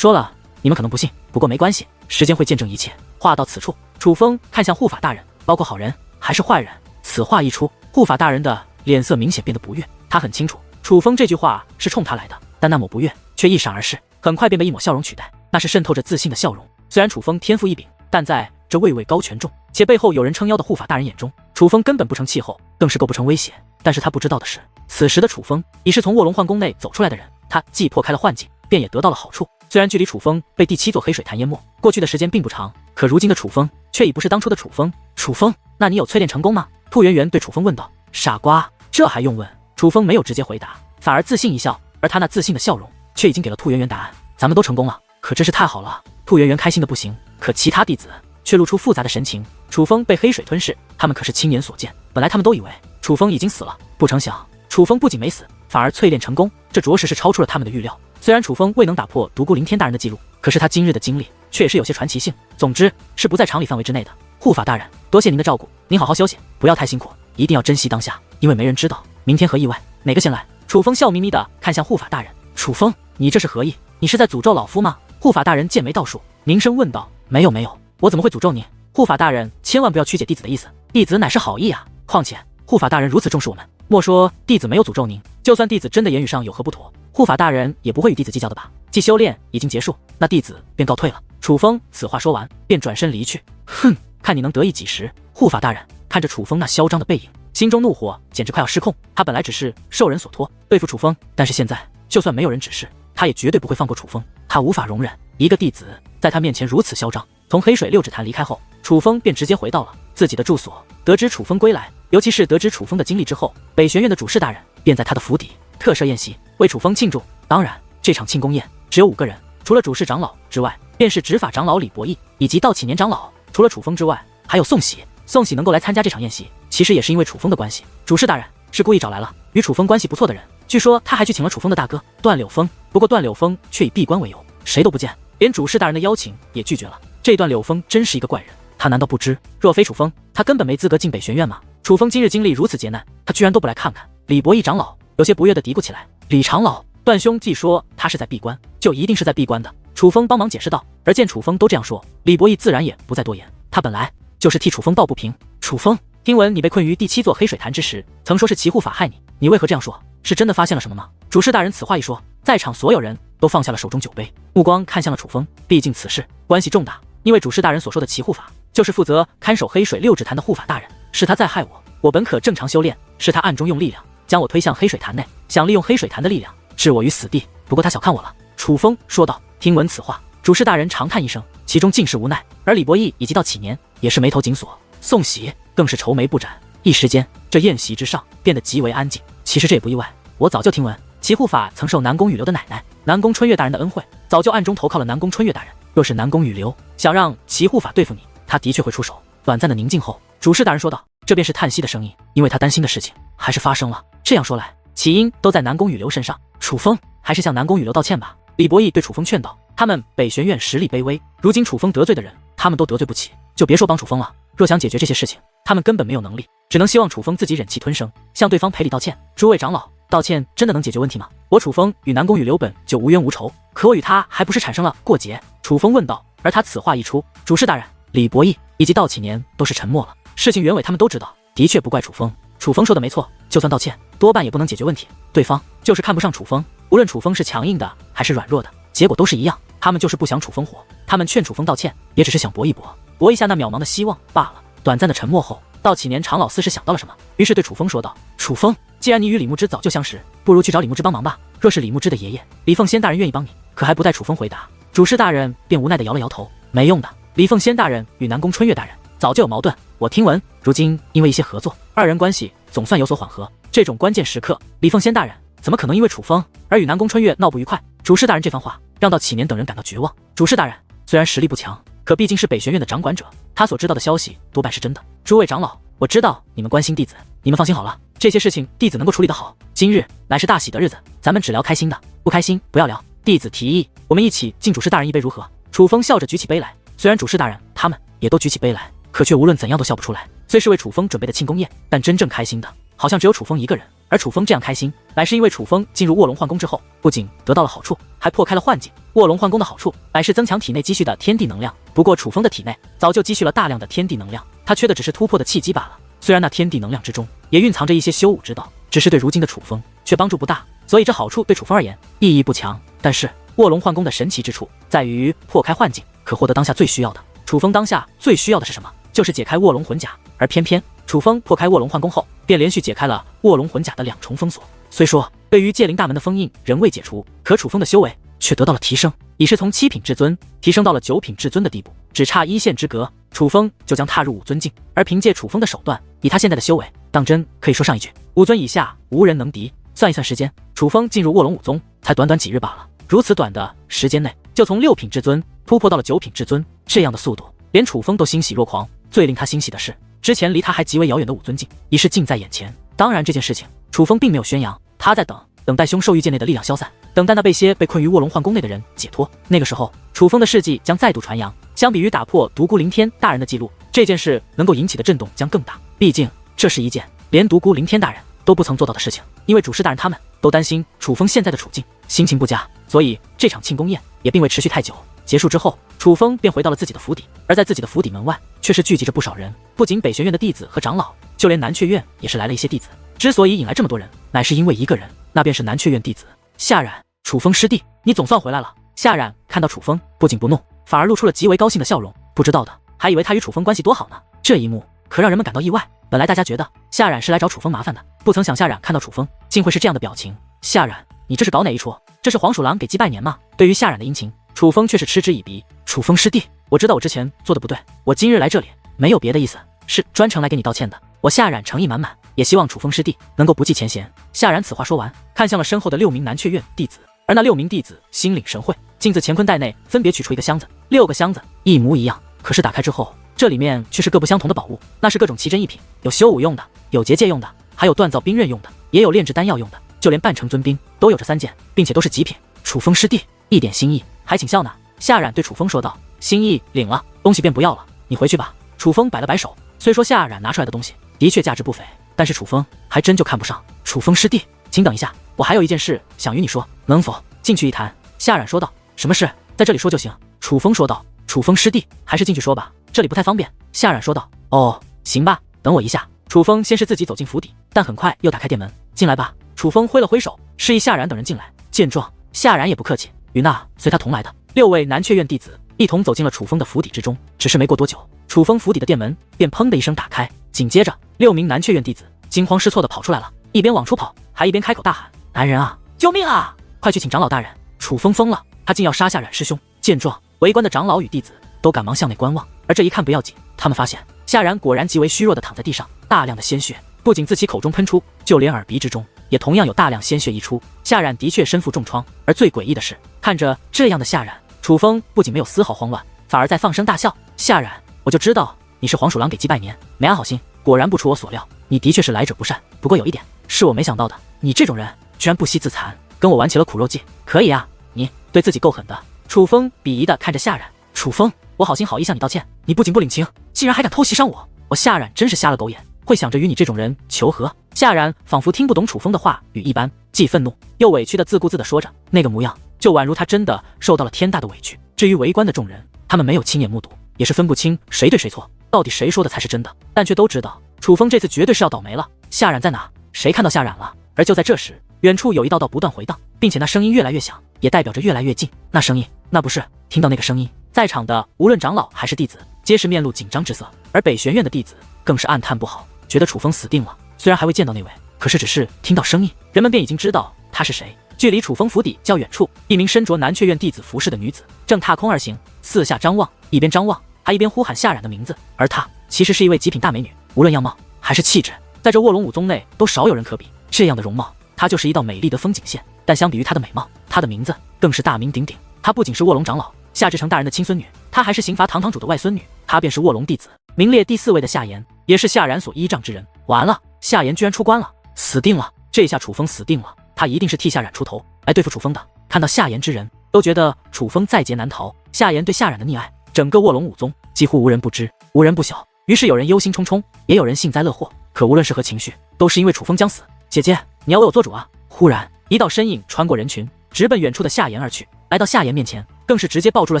了，你们可能不信，不过没关系，时间会见证一切。话到此处，楚风看向护法大人，包括好人还是坏人。此话一出，护法大人的脸色明显变得不悦。他很清楚楚风这句话是冲他来的，但那抹不悦却一闪而逝，很快便被一抹笑容取代，那是渗透着自信的笑容。虽然楚风天赋异禀，但在这位位高权重且背后有人撑腰的护法大人眼中，楚风根本不成气候，更是构不成威胁。但是他不知道的是，此时的楚风已是从卧龙幻宫内走出来的人，他既破开了幻境，便也得到了好处。虽然距离楚风被第7座黑水潭淹没过去的时间并不长，可如今的楚风却已不是当初的楚风。楚风，那你有淬炼成功吗？兔圆圆对楚风问道。傻瓜，这还用问？楚风没有直接回答，反而自信一笑，而他那自信的笑容却已经给了兔圆圆答案。咱们都成功了，可真是太好了！兔圆圆开心的不行，可其他弟子却露出复杂的神情。楚风被黑水吞噬，他们可是亲眼所见，本来他们都以为楚风已经死了，不成想楚风不仅没死，反而淬炼成功，这着实是超出了他们的预料。虽然楚风未能打破独孤凌天大人的记录，可是他今日的经历却也是有些传奇性。总之是不在常理范围之内的。护法大人，多谢您的照顾，您好好休息，不要太辛苦，一定要珍惜当下，因为没人知道明天和意外哪个先来。楚风笑眯眯地看向护法大人。楚风，你这是何意？你是在诅咒老夫吗？护法大人剑眉倒竖，凝声问道。没有，我怎么会诅咒你？护法大人千万不要曲解弟子的意思，弟子乃是好意啊。况且护法大人如此重视我们，莫说弟子没有诅咒您，就算弟子真的言语上有何不妥，护法大人也不会与弟子计较的吧？既修炼已经结束，那弟子便告退了。楚风此话说完，便转身离去。哼，看你能得意几时！护法大人看着楚风那嚣张的背影，心中怒火简直快要失控。他本来只是受人所托对付楚风，但是现在就算没有人指示，他也绝对不会放过楚风。他无法容忍一个弟子在他面前如此嚣张。从黑水六指潭离开后，楚风便直接回到了自己的住所。得知楚风归来，尤其是得知楚风的经历之后，北玄院的主事大人便在他的府邸特设宴席，为楚风庆祝。当然，这场庆功宴只有5个人，除了主事长老之外，便是执法长老李博义以及道启年长老。除了楚风之外，还有宋喜。宋喜能够来参加这场宴席，其实也是因为楚风的关系。主事大人是故意找来了与楚风关系不错的人，据说他还去请了楚风的大哥段柳风，不过段柳风却以闭关为由，谁都不见，连主事大人的邀请也拒绝了。这段柳风真是一个怪人，他难道不知若非楚风，他根本没资格进北玄院吗？楚风今日经历如此劫难，他居然都不来看看。李博义长老有些不悦地嘀咕起来。李长老，段兄既说他是在闭关，就一定是在闭关的。楚风帮忙解释道。而见楚风都这样说，李博义自然也不再多言，他本来就是替楚风抱不平。楚风，听闻你被困于第7座黑水潭之时，曾说是齐护法害你，你为何这样说？是真的发现了什么吗？主事大人此话一说，在场所有人都放下了手中酒杯，目光看向了楚风。毕竟此事关系重大，因为主事大人所说的齐护法就是负责看守黑水六指潭的护法大人，是他在害我。我本可正常修炼，是他暗中用力量将我推向黑水潭内，想利用黑水潭的力量置我于死地。不过他小看我了。楚风说道。听闻此话，主事大人长叹一声，其中尽是无奈。而李博义以及道启年也是眉头紧锁，宋喜更是愁眉不展。一时间，这宴席之上变得极为安静。其实这也不意外，我早就听闻齐护法曾受南宫羽流的奶奶南宫春月大人的恩惠，早就暗中投靠了南宫春月大人。若是南宫羽流想让齐护法对付你，他的确会出手。短暂的宁静后，主事大人说道，这便是叹息的声音，因为他担心的事情还是发生了。这样说来，起因都在南宫羽流身上。楚风，还是向南宫羽流道歉吧。李博义对楚风劝道，他们北玄院实力卑微，如今楚风得罪的人，他们都得罪不起，就别说帮楚风了。若想解决这些事情，他们根本没有能力，只能希望楚风自己忍气吞声，向对方赔礼道歉。诸位长老，道歉真的能解决问题吗？我楚风与南宫羽流本就无冤无仇，可我与他还不是产生了过节？楚风问道。而他此话一出，主事大人、李博义以及道启年都是沉默了。事情原委他们都知道，的确不怪楚风。楚风说的没错，就算道歉，多半也不能解决问题。对方就是看不上楚风，无论楚风是强硬的还是软弱的，结果都是一样，他们就是不想楚风火。他们劝楚风道歉，也只是想搏一搏，搏一下那渺茫的希望罢了。短暂的沉默后，道启年长老似是想到了什么，于是对楚风说道，楚风，既然你与李牧之早就相识，不如去找李牧之帮忙吧。若是李牧之的爷爷李凤仙大人愿意帮你，可还不待楚风回答，主事大人便无奈地摇了摇头，没用的。李凤仙大人与南宫春月大人早就有矛盾，我听闻如今因为一些合作，二人关系总算有所缓和。这种关键时刻，李凤仙大人怎么可能因为楚风而与南宫春月闹不愉快？主事大人这番话让道启年等人感到绝望。主事大人虽然实力不强，可毕竟是北玄院的掌管者，他所知道的消息多半是真的。诸位长老，我知道你们关心弟子，你们放心好了，这些事情弟子能够处理得好。今日乃是大喜的日子，咱们只聊开心的，不开心不要聊。弟子提议，我们一起敬主事大人一杯如何？楚风笑着举起杯来，虽然主事大人他们也都举起杯来，可却无论怎样都笑不出来。虽是为楚风准备的庆功宴，但真正开心的好像只有楚风一个人。而楚风这样开心，乃是因为楚风进入卧龙幻宫之后，不仅得到了好处，还破开了幻境。卧龙幻宫的好处乃是增强体内积蓄的天地能量，不过楚风的体内早就积蓄了大量的天地能量，他缺的只是突破的契机罢了。虽然那天地能量之中也蕴藏着一些修武之道，只是对如今的楚风却帮助不大，所以这好处对楚风而言意义不强。但是卧龙幻宫的神奇之处在于破开幻境，可获得当下最需要的。楚风当下最需要的是什么？就是解开卧龙魂甲，而偏偏楚风破开卧龙幻功后，便连续解开了卧龙魂甲的2重封锁。虽说对于界灵大门的封印仍未解除，可楚风的修为却得到了提升，已是从7品至尊提升到了9品至尊的地步，只差1线之隔，楚风就将踏入5尊境。而凭借楚风的手段，以他现在的修为，当真可以说上一句5尊以下无人能敌。算一算时间，楚风进入卧龙5宗才短短几日罢了。如此短的时间内，就从6品至尊突破到了9品至尊，这样的速度，连楚风都欣喜若狂。最令他欣喜的是，之前离他还极为遥远的5尊境，已是近在眼前。当然，这件事情楚风并没有宣扬，他在等待凶兽域界内的力量消散，等待那被困于卧龙幻宫内的人解脱。那个时候，楚风的事迹将再度传扬。相比于打破独孤凌天大人的记录，这件事能够引起的震动将更大。毕竟，这是一件连独孤凌天大人都不曾做到的事情。因为主事大人他们都担心楚风现在的处境，心情不佳，所以这场庆功宴也并未持续太久。结束之后，楚风便回到了自己的府邸，而在自己的府邸门外，却是聚集着不少人，不仅北玄院的弟子和长老，就连南阙院也是来了一些弟子。之所以引来这么多人，乃是因为一个人，那便是南阙院弟子夏冉。楚风师弟，你总算回来了。夏冉看到楚风，不仅不怒，反而露出了极为高兴的笑容。不知道的还以为他与楚风关系多好呢，这一幕可让人们感到意外。本来大家觉得夏冉是来找楚风麻烦的，不曾想夏冉看到楚风竟会是这样的表情。夏冉，你这是搞哪一出？这是黄鼠狼给鸡拜年吗？对于夏冉的殷勤，楚风却是嗤之以鼻。楚风师弟，我知道我之前做的不对，我今日来这里没有别的意思，是专程来给你道歉的。我夏冉诚意满满，也希望楚风师弟能够不计前嫌。夏冉此话说完，看向了身后的6名南阙院弟子，而那6名弟子心领神会，径自乾坤袋内分别取出一个箱子，6个箱子一模一样，可是打开之后，这里面却是各不相同的宝物，那是各种奇珍异品，有修武用的，有结界用的，还有锻造兵刃用的，也有炼制丹药用的，就连半成尊兵都有这3件，并且都是极品。楚风师弟，一点心意，还请笑纳。夏冉对楚风说道：“心意领了，东西便不要了，你回去吧。”楚风摆了摆手，虽说夏冉拿出来的东西的确价值不菲，但是楚风还真就看不上。楚风师弟，请等一下，我还有一件事想与你说，能否进去一谈？夏冉说道：“什么事？在这里说就行。”楚风说道：“楚风师弟，还是进去说吧，这里不太方便。”夏冉说道：“哦，行吧，等我一下。”楚风先是自己走进府邸，但很快又打开店门：“进来吧。”楚风挥了挥手，示意夏冉等人进来。见状，夏冉也不客气，与那随他同来的6位南阙院弟子一同走进了楚风的府邸之中。只是没过多久，楚风府邸的店门便砰的一声打开，紧接着6名南阙院弟子惊慌失措地跑出来了，一边往出跑，还一边开口大喊：“男人啊，救命啊！快去请长老大人！”楚风疯了，他竟要杀夏冉师兄。见状，围观的长老与弟子都赶忙向内观望，而这一看不要紧，他们发现夏冉果然极为虚弱地躺在地上，大量的鲜血不仅自其口中喷出，就连耳鼻之中也同样有大量鲜血溢出。夏冉的确身负重创，而最诡异的是，看着这样的夏冉，楚风不仅没有丝毫慌乱，反而在放声大笑：“夏冉，我就知道你是黄鼠狼给鸡拜年，没安好心，果然不出我所料，你的确是来者不善。不过有一点是我没想到的，你这种人居然不惜自残，跟我玩起了苦肉计。可以啊，你对自己够狠的。”楚风鄙夷地看着夏冉：“楚风，我好心好意向你道歉，你不仅不领情，竟然还敢偷袭伤我，我夏冉真是瞎了狗眼，会想着与你这种人求和。”夏冉仿佛听不懂楚风的话语一般，既愤怒又委屈地自顾自地说着，那个模样就宛如他真的受到了天大的委屈。至于围观的众人，他们没有亲眼目睹，也是分不清谁对谁错，到底谁说的才是真的，但却都知道楚风这次绝对是要倒霉了。夏冉在哪？谁看到夏冉了？而就在这时，远处有一道道不断回荡，并且那声音越来越响，也代表着越来越近。那声音，那不是？听到那个声音，在场的无论长老还是弟子，皆是面露紧张之色，而北玄院的弟子更是暗叹不好，觉得楚风死定了。虽然还未见到那位，可是只是听到声音，人们便已经知道他是谁。距离楚风府邸较远处，一名身着南阙院弟子服饰的女子正踏空而行，四下张望，一边张望还一边呼喊夏冉的名字。而她其实是一位极品大美女，无论样貌还是气质，在这卧龙5宗内都少有人可比。这样的容貌，她就是一道美丽的风景线。但相比于她的美貌，她的名字更是大名鼎鼎。她不仅是卧龙长老夏志成大人的亲孙女，她还是刑罚堂堂主的外孙女。她便是卧龙弟子名列第4位的夏言，也是夏冉所依仗之人。完了，夏言居然出关了，死定了！这下楚风死定了，他一定是替夏冉出头来对付楚风的。看到夏言之人，都觉得楚风在劫难逃。夏言对夏冉的溺爱，整个卧龙5宗几乎无人不知，无人不晓。于是有人忧心忡忡，也有人幸灾乐祸。可无论是何情绪，都是因为楚风将死。姐姐，你要为我做主啊！忽然，一道身影穿过人群，直奔远处的夏言而去。来到夏言面前，更是直接抱住了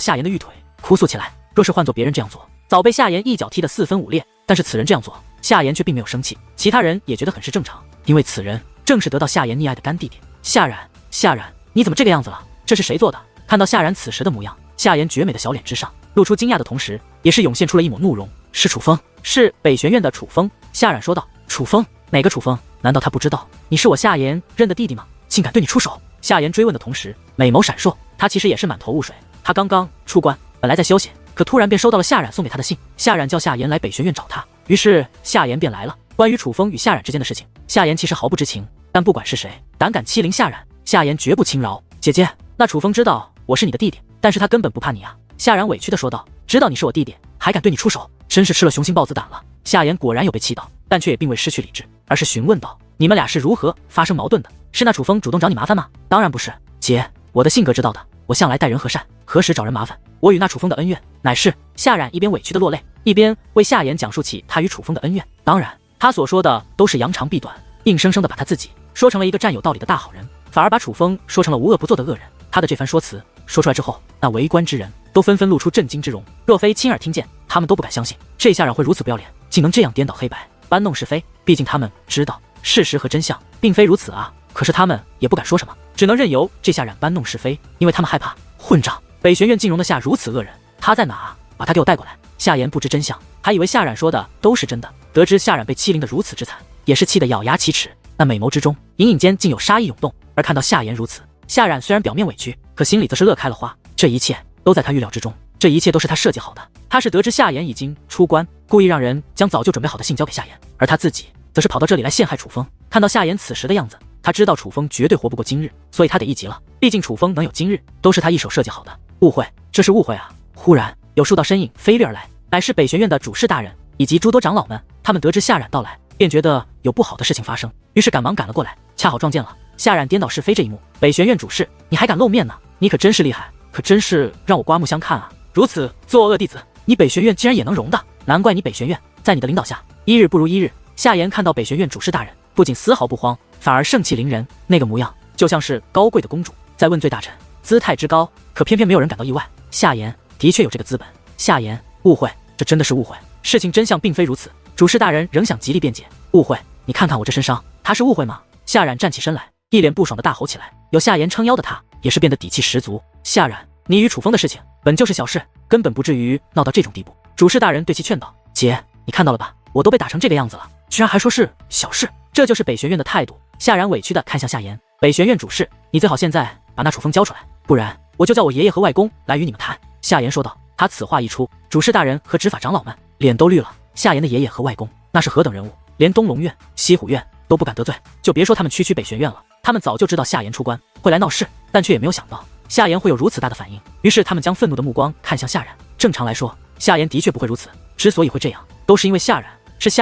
夏言的玉腿，哭诉起来。若是换做别人这样做，早被夏言一脚踢得4分5裂。但是此人这样做，夏言却并没有生气，其他人也觉得很是正常，因为此人正是得到夏言溺爱的干弟弟夏冉。夏冉，你怎么这个样子了？这是谁做的？看到夏冉此时的模样，夏言绝美的小脸之上露出惊讶的同时，也是涌现出了一抹怒容。是楚风，是北玄院的楚风。夏冉说道。楚风？哪个楚风？难道他不知道你是我夏言认的弟弟吗？竟敢对你出手！夏言追问的同时，美眸闪烁。他其实也是满头雾水。他刚刚出关，本来在休息，可突然便收到了夏冉送给他的信。夏冉叫夏言来北玄院找他，于是夏言便来了。关于楚风与夏冉之间的事情，夏言其实毫不知情。但不管是谁胆敢欺凌夏冉，夏言绝不轻饶。姐姐，那楚风知道我是你的弟弟，但是他根本不怕你啊！夏冉委屈地说道。知道你是我弟弟，还敢对你出手，真是吃了雄心豹子胆了。夏言果然有被气到，但却也并未失去理智，而是询问道：你们俩是如何发生矛盾的？是那楚风主动找你麻烦吗？当然不是，姐，我的性格知道的，我向来待人和善，何时找人麻烦？我与那楚风的恩怨，乃是……夏冉一边委屈的落泪，一边为夏言讲述起他与楚风的恩怨。当然，他所说的都是扬长避短，硬生生的把他自己说成了一个占有道理的大好人，反而把楚风说成了无恶不作的恶人。他的这番说辞说出来之后，那围观之人都纷纷露出震惊之容，若非亲耳听见，他们都不敢相信这夏冉会如此不要脸，竟能这样颠倒黑白，搬弄是非。毕竟他们知道事实和真相并非如此啊，可是他们也不敢说什么，只能任由这夏冉搬弄是非，因为他们害怕。混账！北玄院竟容得下如此恶人，他在哪？把他给我带过来！夏言不知真相，还以为夏冉说的都是真的，得知夏冉被欺凌得如此之惨，也是气得咬牙切齿，那美眸之中隐隐间竟有杀意涌动。而看到夏言如此，夏冉虽然表面委屈，可心里则是乐开了花。这一切都在他预料之中，这一切都是他设计好的。他是得知夏言已经出关，故意让人将早就准备好的信交给夏言，而他自己则是跑到这里来陷害楚风。看到夏言此时的样子，他知道楚风绝对活不过今日，所以他得一急了。毕竟楚风能有今日，都是他一手设计好的。误会，这是误会啊！忽然有数道身影飞掠而来，乃是北玄院的主事大人以及诸多长老们。他们得知夏冉到来，便觉得有不好的事情发生，于是赶忙赶了过来，恰好撞见了夏冉颠倒是非这一幕。北玄院主事，你还敢露面呢？你可真是厉害，可真是让我刮目相看啊！如此作恶弟子，你北玄院竟然也能容的，难怪你北玄院在你的领导下一日不如一日。夏言看到北玄院主事大人，不仅丝毫不慌，反而盛气凌人，那个模样就像是高贵的公主在问罪大臣，姿态之高，可偏偏没有人感到意外。夏言的确有这个资本。夏言，误会，这真的是误会，事情真相并非如此。主事大人仍想极力辩解。误会，你看看我这身伤，他是误会吗？夏冉站起身来，一脸不爽的大吼起来。有夏言撑腰的他，也是变得底气十足。夏冉，你与楚风的事情本就是小事，根本不至于闹到这种地步。主事大人对其劝导。姐，你看到了吧，我都被打成这个样子了，居然还说是小事，这就是北玄院的态度。夏冉委屈的看向夏言。北玄院主事，你最好现在把那楚风交出来，不然我就叫我爷爷和外公来与你们谈。夏言说道。他此话一出，主事大人和执法长老们脸都绿了。夏言的爷爷和外公那是何等人物，连东龙院、西虎院都不敢得罪，就别说他们区北玄院了。他们早就知道夏言出关会来闹事，但却也没有想到夏言会有如此大的反应，于是他们将愤怒的目光看向夏冉。正常来说，夏言的确不会如此，之所以会这样，都是因为夏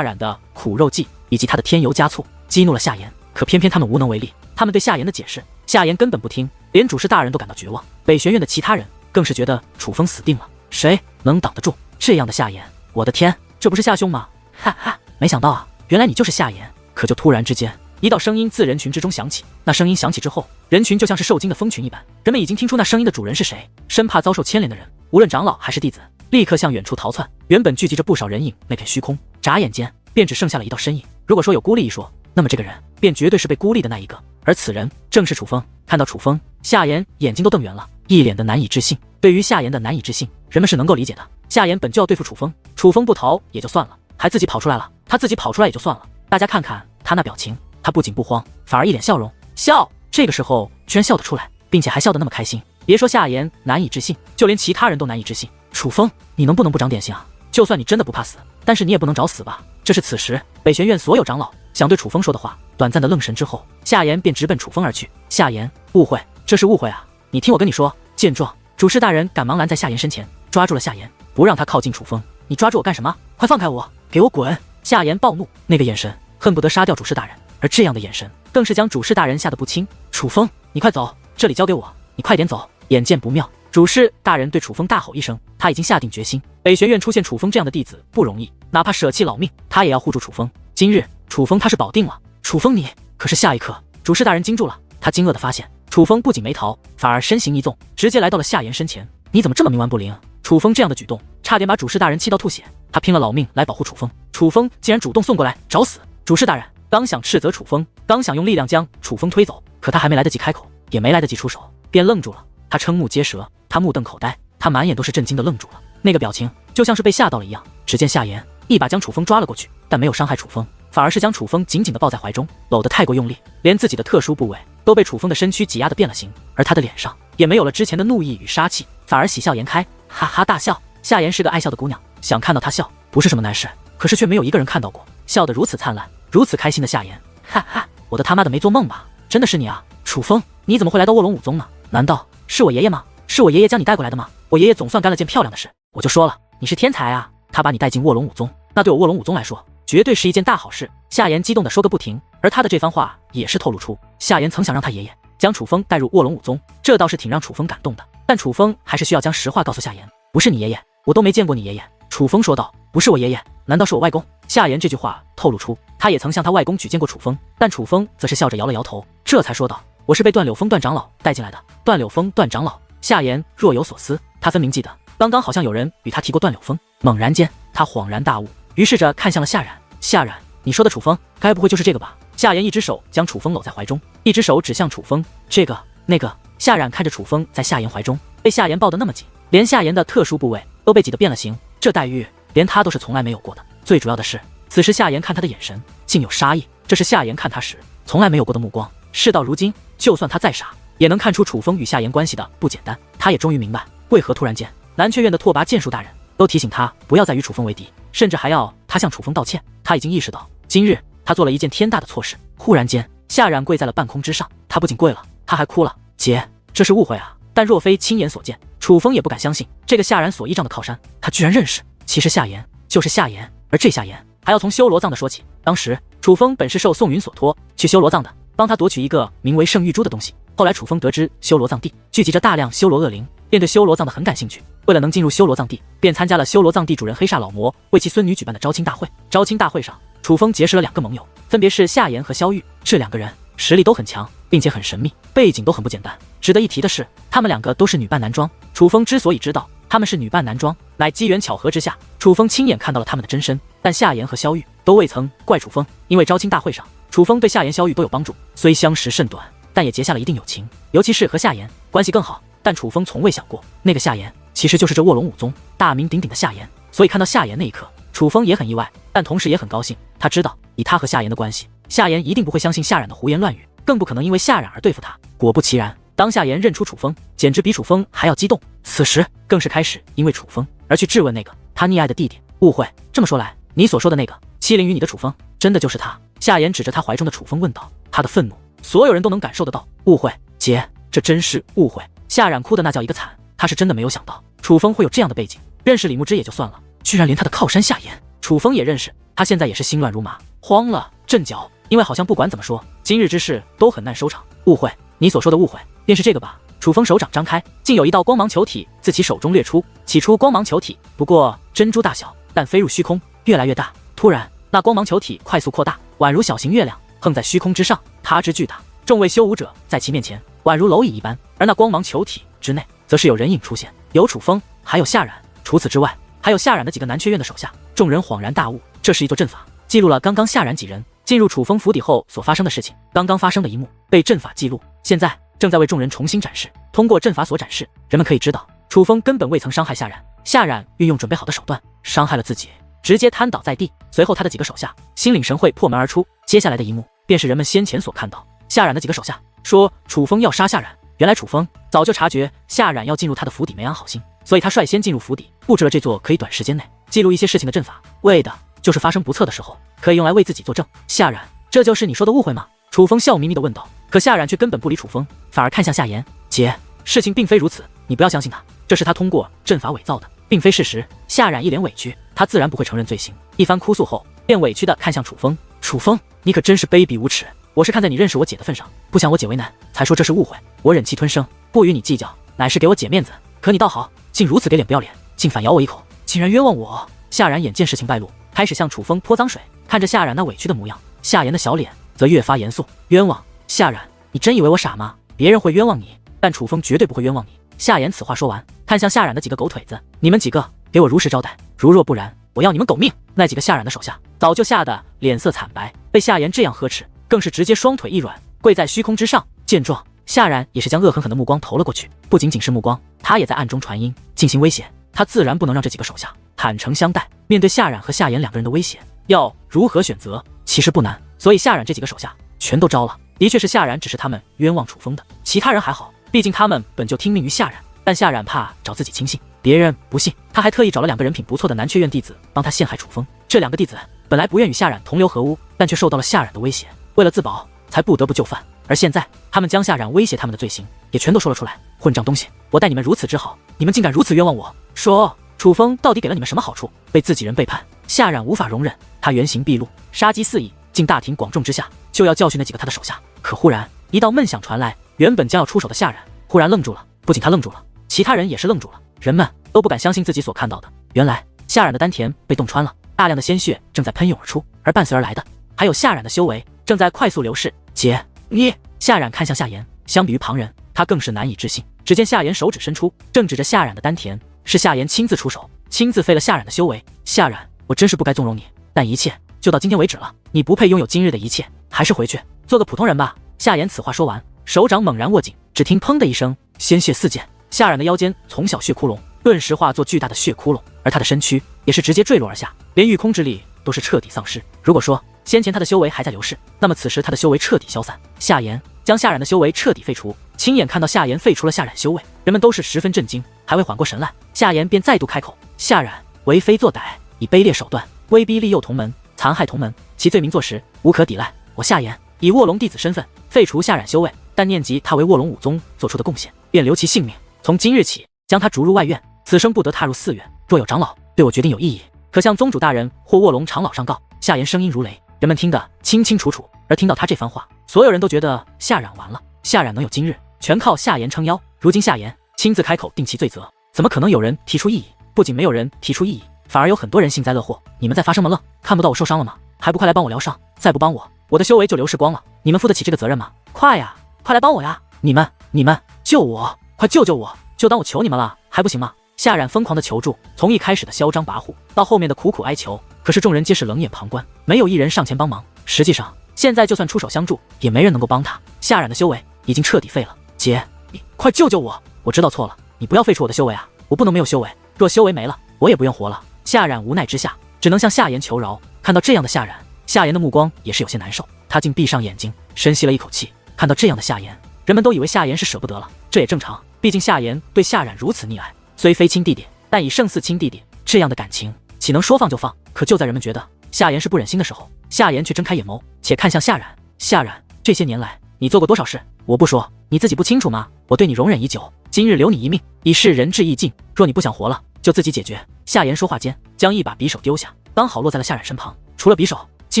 冉的苦肉计以及他的添油加醋激怒了夏言，可偏偏他们无能为力。他们对夏言的解释，夏言根本不听，连主事大人都感到绝望。北玄院的其他人更是觉得楚风死定了，谁能挡得住这样的夏言？我的天，这不是夏兄吗？哈哈，没想到啊，原来你就是夏言。可就突然之间，一道声音自人群之中响起，那声音响起之后，人群就像是受惊的蜂群一般，人们已经听出那声音的主人是谁，生怕遭受牵连的人，无论长老还是弟子，立刻向远处逃窜。原本聚集着不少人影那片虚空，眨眼间便只剩下了一道身影。如果说有孤立一说，那么这个人便绝对是被孤立的那一个，而此人正是楚风。看到楚风，夏言眼睛都瞪圆了，一脸的难以置信。对于夏言的难以置信，人们是能够理解的。夏言本就要对付楚风，楚风不逃也就算了，还自己跑出来了。他自己跑出来也就算了，大家看看他那表情，他不仅不慌，反而一脸笑容，笑。这个时候居然笑得出来，并且还笑得那么开心。别说夏言难以置信，就连其他人都难以置信。楚风，你能不能不长点心啊？就算你真的不怕死，但是你也不能找死吧？这是此时北玄院所有长老想对楚风说的话。短暂的愣神之后，夏言便直奔楚风而去。夏言，误会，这是误会啊！你听我跟你说。见状，主事大人赶忙拦在夏言身前，抓住了夏言，不让他靠近楚风。你抓住我干什么？快放开我，给我滚！夏言暴怒，那个眼神恨不得杀掉主事大人，而这样的眼神更是将主事大人吓得不轻。楚风，你快走，这里交给我，你快点走！眼见不妙，主事大人对楚风大吼一声，他已经下定决心，北玄院出现楚风这样的弟子不容易，哪怕舍弃老命，他也要护住楚风。今日楚风他是保定了。楚风你……可是下一刻，主事大人惊住了，他惊愕地发现楚风不仅没逃，反而身形一纵，直接来到了夏言身前。你怎么这么冥顽不灵？楚风这样的举动差点把主事大人气到吐血，他拼了老命来保护楚风，楚风竟然主动送过来找死。主事大人刚想斥责楚风，刚想用力量将楚风推走，可他还没来得及开口，也没来得及出手，便愣住了。他瞠目结舌，他目瞪口呆，他满眼都是震惊的愣住了。那个表情就像是被吓到了一样。只见夏言一把将楚风抓了过去，但没有伤害楚风，反而是将楚风紧紧地抱在怀中，搂得太过用力，连自己的特殊部位都被楚风的身躯挤压得变了形，而他的脸上也没有了之前的怒意与杀气，反而喜笑颜开，哈哈大笑。夏言是个爱笑的姑娘，想看到她笑不是什么难事，可是却没有一个人看到过笑得如此灿烂、如此开心的夏言。哈哈，我的他妈的没做梦吧？真的是你啊，楚风，你怎么会来到卧龙武宗呢？难道是我爷爷吗？是我爷爷将你带过来的吗？我爷爷总算干了件漂亮的事，我就说了，你是天才啊！他把你带进卧龙武宗，那对我卧龙武宗来说，绝对是一件大好事。夏言激动地说个不停，而他的这番话也是透露出夏言曾想让他爷爷将楚风带入卧龙武宗，这倒是挺让楚风感动的。但楚风还是需要将实话告诉夏言，不是你爷爷，我都没见过你爷爷。楚风说道，不是我爷爷，难道是我外公？夏言这句话透露出他也曾向他外公举荐过楚风，但楚风则是笑着摇了摇头，这才说道，我是被段柳峰段长老带进来的。段柳峰段长老？夏言若有所思，他分明记得刚刚好像有人与他提过段柳峰。猛然间他恍然大悟，于是着看向了夏冉。夏冉，你说的楚风该不会就是这个吧？夏言一只手将楚风搂在怀中，一只手指向楚风，这个那个。夏冉看着楚风在夏言怀中，被夏言抱得那么紧，连夏言的特殊部位都被挤得变了形，这待遇连他都是从来没有过的。最主要的是，此时夏言看他的眼神竟有杀意，这是夏言看他时从来没有过的目光。事到如今，就算他再傻，也能看出楚风与夏言关系的不简单。他也终于明白，为何突然间南阙院的拓跋剑术大人都提醒他不要再与楚风为敌，甚至还要他向楚风道歉。他已经意识到，今日他做了一件天大的错事。忽然间，夏冉跪在了半空之上，他不仅跪了，他还哭了。姐，这是误会啊！但若非亲眼所见，楚风也不敢相信这个夏冉所依仗的靠山，他居然认识。其实夏言就是夏言，而这夏言还要从修罗藏的说起。当时楚风本是受宋云所托去修罗藏的，帮他夺取一个名为圣玉珠的东西。后来楚风得知修罗藏地聚集着大量修罗恶灵，便对修罗藏的很感兴趣。为了能进入修罗藏地，便参加了修罗藏地主人黑煞老魔为其孙女举办的招亲大会。招亲大会上，楚风结识了2个盟友，分别是夏言和萧玉。这2个人实力都很强，并且很神秘，背景都很不简单。值得一提的是，他们2个都是女扮男装。楚风之所以知道他们是女扮男装，乃机缘巧合之下，楚风亲眼看到了他们的真身。但夏言和萧玉都未曾怪楚风，因为招亲大会上，楚风对夏言、萧玉都有帮助，虽相识甚短，但也结下了一定友情。尤其是和夏言关系更好。但楚风从未想过，那个夏言其实就是这卧龙武宗大名鼎鼎的夏言。所以看到夏言那一刻，楚风也很意外，但同时也很高兴。他知道，以他和夏言的关系，夏言一定不会相信夏冉的胡言乱语，更不可能因为夏冉而对付他。果不其然，当夏言认出楚风，简直比楚风还要激动。此时更是开始因为楚风而去质问那个他溺爱的弟弟。误会，这么说来，你所说的那个欺凌于你的楚风，真的就是他？夏言指着他怀中的楚风问道。他的愤怒，所有人都能感受得到。误会，姐，这真是误会。夏冉哭的那叫一个惨，他是真的没有想到楚风会有这样的背景。认识李牧之也就算了，居然连他的靠山夏言楚风也认识。他现在也是心乱如麻，慌了，阵脚。因为好像不管怎么说，今日之事都很难收场。误会，你所说的误会便是这个吧？楚风手掌张开，竟有一道光芒球体自其手中掠出。起初光芒球体不过珍珠大小，但飞入虚空，越来越大。突然，那光芒球体快速扩大，宛如小型月亮，横在虚空之上，它之巨大，众位修武者在其面前宛如蝼蚁一般。而那光芒球体之内，则是有人影出现，有楚风，还有夏冉。除此之外，还有夏冉的几个南阙院的手下。众人恍然大悟，这是一座阵法，记录了刚刚夏冉几人进入楚风府邸后所发生的事情。刚刚发生的一幕被阵法记录，现在正在为众人重新展示。通过阵法所展示，人们可以知道，楚风根本未曾伤害夏冉，夏冉运用准备好的手段伤害了自己，直接瘫倒在地。随后他的几个手下心领神会，破门而出。接下来的一幕便是人们先前所看到，夏冉的几个手下说楚风要杀夏冉。原来楚风早就察觉夏冉要进入他的府邸没安好心，所以他率先进入府邸，布置了这座可以短时间内记录一些事情的阵法，为的就是发生不测的时候可以用来为自己作证。夏冉，这就是你说的误会吗？楚风笑眯眯地问道。可夏冉却根本不理楚风，反而看向夏言。姐，事情并非如此，你不要相信他，这是他通过阵法伪造的，并非事实。夏冉一脸委屈，他自然不会承认罪行。一番哭诉后，便委屈地看向楚风。楚风，你可真是卑鄙无耻，我是看在你认识我姐的份上，不想我姐为难，才说这是误会。我忍气吞声，不与你计较，乃是给我姐面子。可你倒好，竟如此给脸不要脸，竟反咬我一口，竟然冤枉我。夏冉眼见事情败露，开始向楚风泼脏水。看着夏冉那委屈的模样，夏言的小脸则越发严肃。冤枉？夏冉，你真以为我傻吗？别人会冤枉你，但楚风绝对不会冤枉你。夏言此话说完，看向夏冉的几个狗腿子，你们几个给我如实招待，如若不然，我要你们狗命。那几个夏冉的手下早就吓得脸色惨白，被夏言这样呵斥，更是直接双腿一软，跪在虚空之上。见状，夏冉也是将恶狠狠的目光投了过去，不仅仅是目光，他也在暗中传音进行威胁。他自然不能让这几个手下坦诚相待。面对夏冉和夏言2个人的威胁，要如何选择，其实不难。所以夏冉这几个手下全都招了。的确是夏冉只是他们冤枉楚风的，其他人还好，毕竟他们本就听命于夏冉。但夏冉怕找自己亲信，别人不信，他还特意找了2个人品不错的南阙院弟子帮他陷害楚风。这2个弟子本来不愿与夏冉同流合污，但却受到了夏冉的威胁，为了自保才不得不就范。而现在他们将夏冉威胁他们的罪行也全都说了出来。混账东西，我待你们如此之好，你们竟敢如此冤枉我！说楚风到底给了你们什么好处？被自己人背叛，夏冉无法容忍，他原形毕露，杀机四溢，进大庭广众之下就要教训那几个他的手下。可忽然一道闷响传来，原本将要出手的夏冉忽然愣住了。不仅他愣住了，其他人也是愣住了，人们都不敢相信自己所看到的。原来夏冉的丹田被洞穿了，大量的鲜血正在喷涌而出，而伴随而来的还有夏冉的修为正在快速流逝。姐，你……夏冉看向夏言，相比于旁人，他更是难以置信。只见夏言手指伸出，正指着夏冉的丹田，是夏言亲自出手，亲自废了夏冉的修为。夏冉，我真是不该纵容你，但一切就到今天为止了，你不配拥有今日的一切，还是回去做个普通人吧。夏言此话说完，手掌猛然握紧，只听砰的一声，鲜血四溅，夏冉的腰间从小血窟窿顿时化作巨大的血窟窿，而他的身躯也是直接坠落而下，连御空之力都是彻底丧失。如果说先前他的修为还在流逝，那么此时他的修为彻底消散。夏言将夏冉的修为彻底废除，亲眼看到夏言废除了夏冉修为，人们都是十分震惊，还未缓过神来，夏言便再度开口：夏冉为非作歹，以卑劣手段威逼利诱同门，残害同门，其罪名坐实，无可抵赖。我夏言以卧龙弟子身份废除夏冉修为，但念及他为卧龙武宗做出的贡献，便留其性命，从今日起将他逐入外院，此生不得踏入寺院。若有长老对我决定有异议，可向宗主大人或卧龙长老上告。夏言声音如雷，人们听得清清楚楚，而听到他这番话，所有人都觉得夏冉完了。夏冉能有今日，全靠夏言撑腰。如今夏言亲自开口定其罪责，怎么可能有人提出异议？不仅没有人提出异议，反而有很多人幸灾乐祸。你们在发什么愣？看不到我受伤了吗？还不快来帮我疗伤！再不帮我的修为就流逝光了。你们负得起这个责任吗？快呀，快来帮我呀！你们救我，快救救我！就当我求你们了，还不行吗？夏冉疯狂的求助，从一开始的嚣张跋扈，到后面的苦苦哀求，可是众人皆是冷眼旁观，没有一人上前帮忙。实际上，现在就算出手相助，也没人能够帮他。夏冉的修为已经彻底废了。姐，你快救救我！我知道错了，你不要废除我的修为啊！我不能没有修为，若修为没了，我也不愿活了。夏冉无奈之下，只能向夏言求饶。看到这样的夏冉，夏言的目光也是有些难受，他竟闭上眼睛，深吸了一口气。看到这样的夏言，人们都以为夏言是舍不得了，这也正常，毕竟夏言对夏冉如此溺爱，虽非亲弟弟，但已胜似亲弟弟，这样的感情岂能说放就放？可就在人们觉得夏言是不忍心的时候，夏言却睁开眼眸，且看向夏冉。夏冉，这些年来你做过多少事？我不说，你自己不清楚吗？我对你容忍已久，今日留你一命，以示仁至义尽。若你不想活了，就自己解决。夏言说话间，将一把匕首丢下，刚好落在了夏冉身旁。除了匕首，竟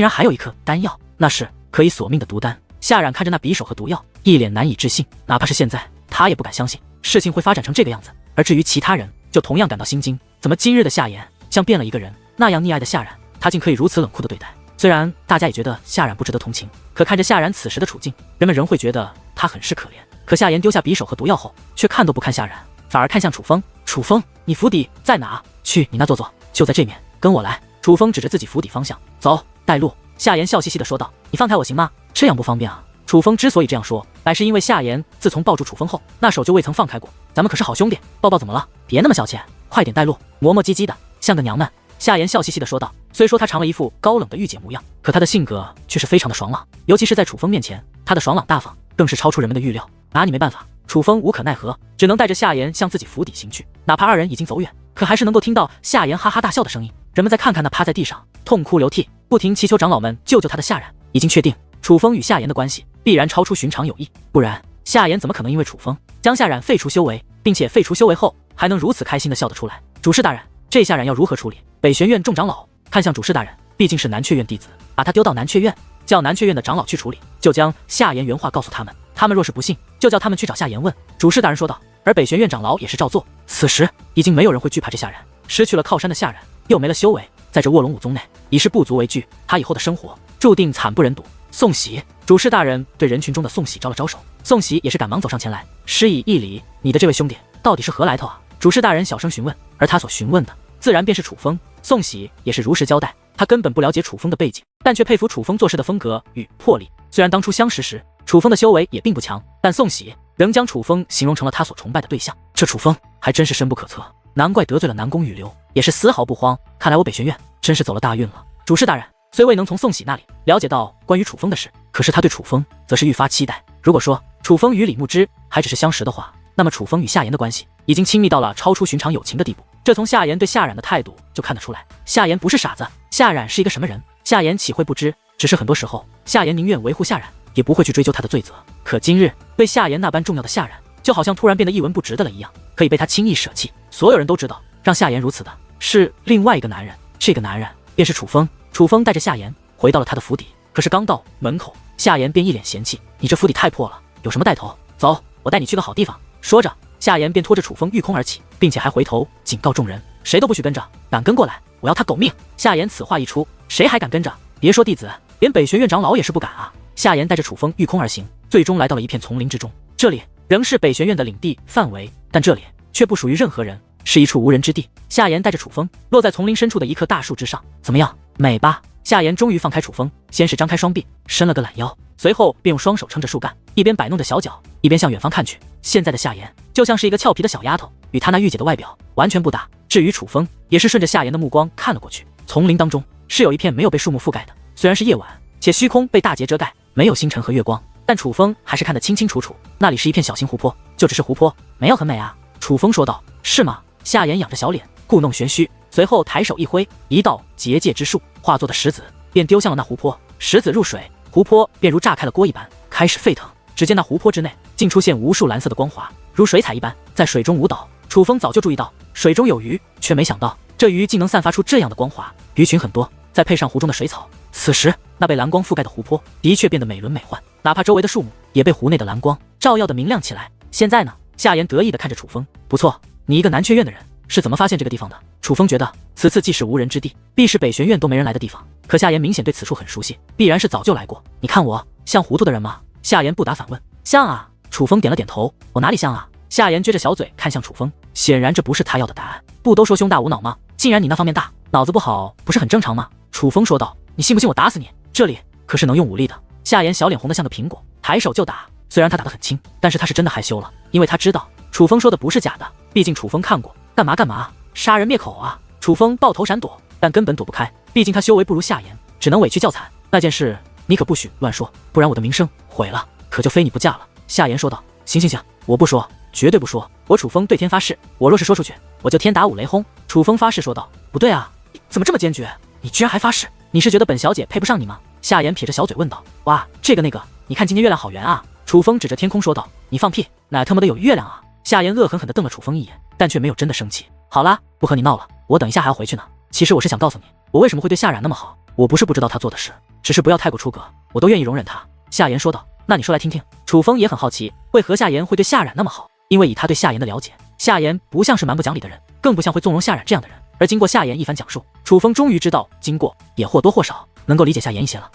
然还有一颗丹药，那是可以索命的毒丹。夏冉看着那匕首和毒药，一脸难以置信，哪怕是现在，他也不敢相信事情会发展成这个样子。而至于其他人，就同样感到心惊，怎么今日的夏言像变了一个人？那样溺爱的夏冉，他竟可以如此冷酷的对待。虽然大家也觉得夏冉不值得同情，可看着夏冉此时的处境，人们仍会觉得他很是可怜。可夏言丢下匕首和毒药后，却看都不看夏冉，反而看向楚风。楚风，你府邸在哪？去你那坐坐，就在这面，跟我来。楚风指着自己府邸方向，走，带路。夏言笑嘻嘻的说道：你放开我行吗？这样不方便啊。楚风之所以这样说，乃是因为夏言自从抱住楚风后，那手就未曾放开过。咱们可是好兄弟，抱抱怎么了？别那么小气，快点带路。磨磨唧唧的，像个娘们。夏言笑嘻嘻的说道。虽说他常了一副高冷的御姐模样，可他的性格却是非常的爽朗，尤其是在楚风面前，他的爽朗大方更是超出人们的预料。拿你没办法。楚风无可奈何，只能带着夏言向自己府邸行去。哪怕二人已经走远，可还是能够听到夏言哈哈大笑的声音。人们再看看那趴在地上痛哭流涕，不停祈求长老们救救他的夏冉，已经确定楚风与夏言的关系必然超出寻常友谊，不然夏言怎么可能因为楚风将夏冉废除修为，并且废除修为后还能如此开心的笑得出来？主事大人，这夏冉要如何处理？北玄院众长老看向主事大人，毕竟是南阙院弟子，把他丢到南阙院，叫南阙院的长老去处理，就将夏言原话告诉他们。他们若是不信，就叫他们去找夏言问。主事大人说道。而北玄院长老也是照做。此时已经没有人会惧怕这夏冉，失去了靠山的夏冉又没了修为，在这卧龙武宗内已是不足为惧，他以后的生活注定惨不忍睹。宋喜，主事大人对人群中的宋喜招了招手，宋喜也是赶忙走上前来，施以一礼。你的这位兄弟到底是何来头啊？主事大人小声询问，而他所询问的自然便是楚风。宋喜也是如实交代，他根本不了解楚风的背景，但却佩服楚风做事的风格与魄力。虽然当初相识时楚风的修为也并不强，但宋喜仍将楚风形容成了他所崇拜的对象，这楚风还真是深不可测。难怪得罪了南宫羽流，也是丝毫不慌。看来我北玄院真是走了大运了。主事大人虽未能从宋喜那里了解到关于楚风的事，可是他对楚风则是愈发期待。如果说楚风与李牧之还只是相识的话，那么楚风与夏言的关系已经亲密到了超出寻常友情的地步。这从夏言对夏冉的态度就看得出来，夏言不是傻子，夏冉是一个什么人，夏言岂会不知？只是很多时候，夏言宁愿维护夏冉，也不会去追究他的罪责。可今日对夏言那般重要的夏冉，就好像突然变得一文不值的了一样，可以被他轻易舍弃。所有人都知道，让夏言如此的是另外一个男人，这个男人便是楚风。楚风带着夏言回到了他的府邸，可是刚到门口，夏言便一脸嫌弃：“你这府邸太破了，有什么带头？走，我带你去个好地方。”说着，夏言便拖着楚风御空而起，并且还回头警告众人：“谁都不许跟着，敢跟过来，我要他狗命！”夏言此话一出，谁还敢跟着？别说弟子，连北玄院长老也是不敢啊！夏言带着楚风御空而行，最终来到了一片丛林之中。这里仍是北玄院的领地范围，但这里却不属于任何人，是一处无人之地。夏言带着楚风落在丛林深处的一棵大树之上，怎么样，美吧？夏言终于放开楚风，先是张开双臂，伸了个懒腰，随后便用双手撑着树干，一边摆弄着小脚，一边向远方看去。现在的夏言就像是一个俏皮的小丫头，与她那御姐的外表完全不搭。至于楚风，也是顺着夏言的目光看了过去。丛林当中是有一片没有被树木覆盖的，虽然是夜晚，且虚空被大截遮盖，没有星辰和月光，但楚风还是看得清清楚楚，那里是一片小型湖泊，就只是湖泊，没有很美啊。楚风说道。是吗？夏言仰着小脸，故弄玄虚，随后抬手一挥，一道结界之术化作的石子便丢向了那湖泊。石子入水，湖泊便如炸开了锅一般开始沸腾。只见那湖泊之内竟出现无数蓝色的光华，如水彩一般在水中舞蹈。楚风早就注意到水中有鱼，却没想到这鱼竟能散发出这样的光华，鱼群很多，再配上湖中的水草，此时那被蓝光覆盖的湖泊的确变得美轮美奂，哪怕周围的树木也被湖内的蓝光照耀得明亮起来。现在呢？夏言得意地看着楚风，不错，你一个南阙院的人是怎么发现这个地方的？楚风觉得此次既是无人之地，必是北玄院都没人来的地方，可夏言明显对此处很熟悉，必然是早就来过。你看我像糊涂的人吗？夏言不答反问。像啊。楚风点了点头。我哪里像啊？夏言撅着小嘴看向楚风，显然这不是他要的答案。不都说胸大无脑吗？既然你那方面大，脑子不好不是很正常吗？楚风说道。你信不信我打死你？这里可是能用武力的。夏言小脸红得像个苹果，抬手就打。虽然他打得很轻，但是他是真的害羞了，因为他知道楚风说的不是假的，毕竟楚风看过。干嘛干嘛？杀人灭口啊！楚风抱头闪躲，但根本躲不开，毕竟他修为不如夏言，只能委屈叫惨。那件事你可不许乱说，不然我的名声毁了，可就非你不嫁了。夏言说道。行行行，我不说，绝对不说。我楚风对天发誓，我若是说出去，我就天打五雷轰。楚风发誓说道。不对啊，怎么这么坚决？你居然还发誓？你是觉得本小姐配不上你吗？夏言撇着小嘴问道。哇，这个那个，你看今天月亮好圆啊！楚风指着天空说道。你放屁，哪他妈的有月亮啊！夏言恶狠狠地瞪了楚风一眼，但却没有真的生气。好啦，不和你闹了，我等一下还要回去呢。其实我是想告诉你，我为什么会对夏冉那么好。我不是不知道他做的事，只是不要太过出格，我都愿意容忍他。夏言说道。那你说来听听。楚风也很好奇，为何夏言会对夏冉那么好？因为以他对夏言的了解，夏言不像是蛮不讲理的人，更不像会纵容夏冉这样的人。而经过夏言一番讲述，楚风终于知道经过，也或多或少能够理解夏言一些了。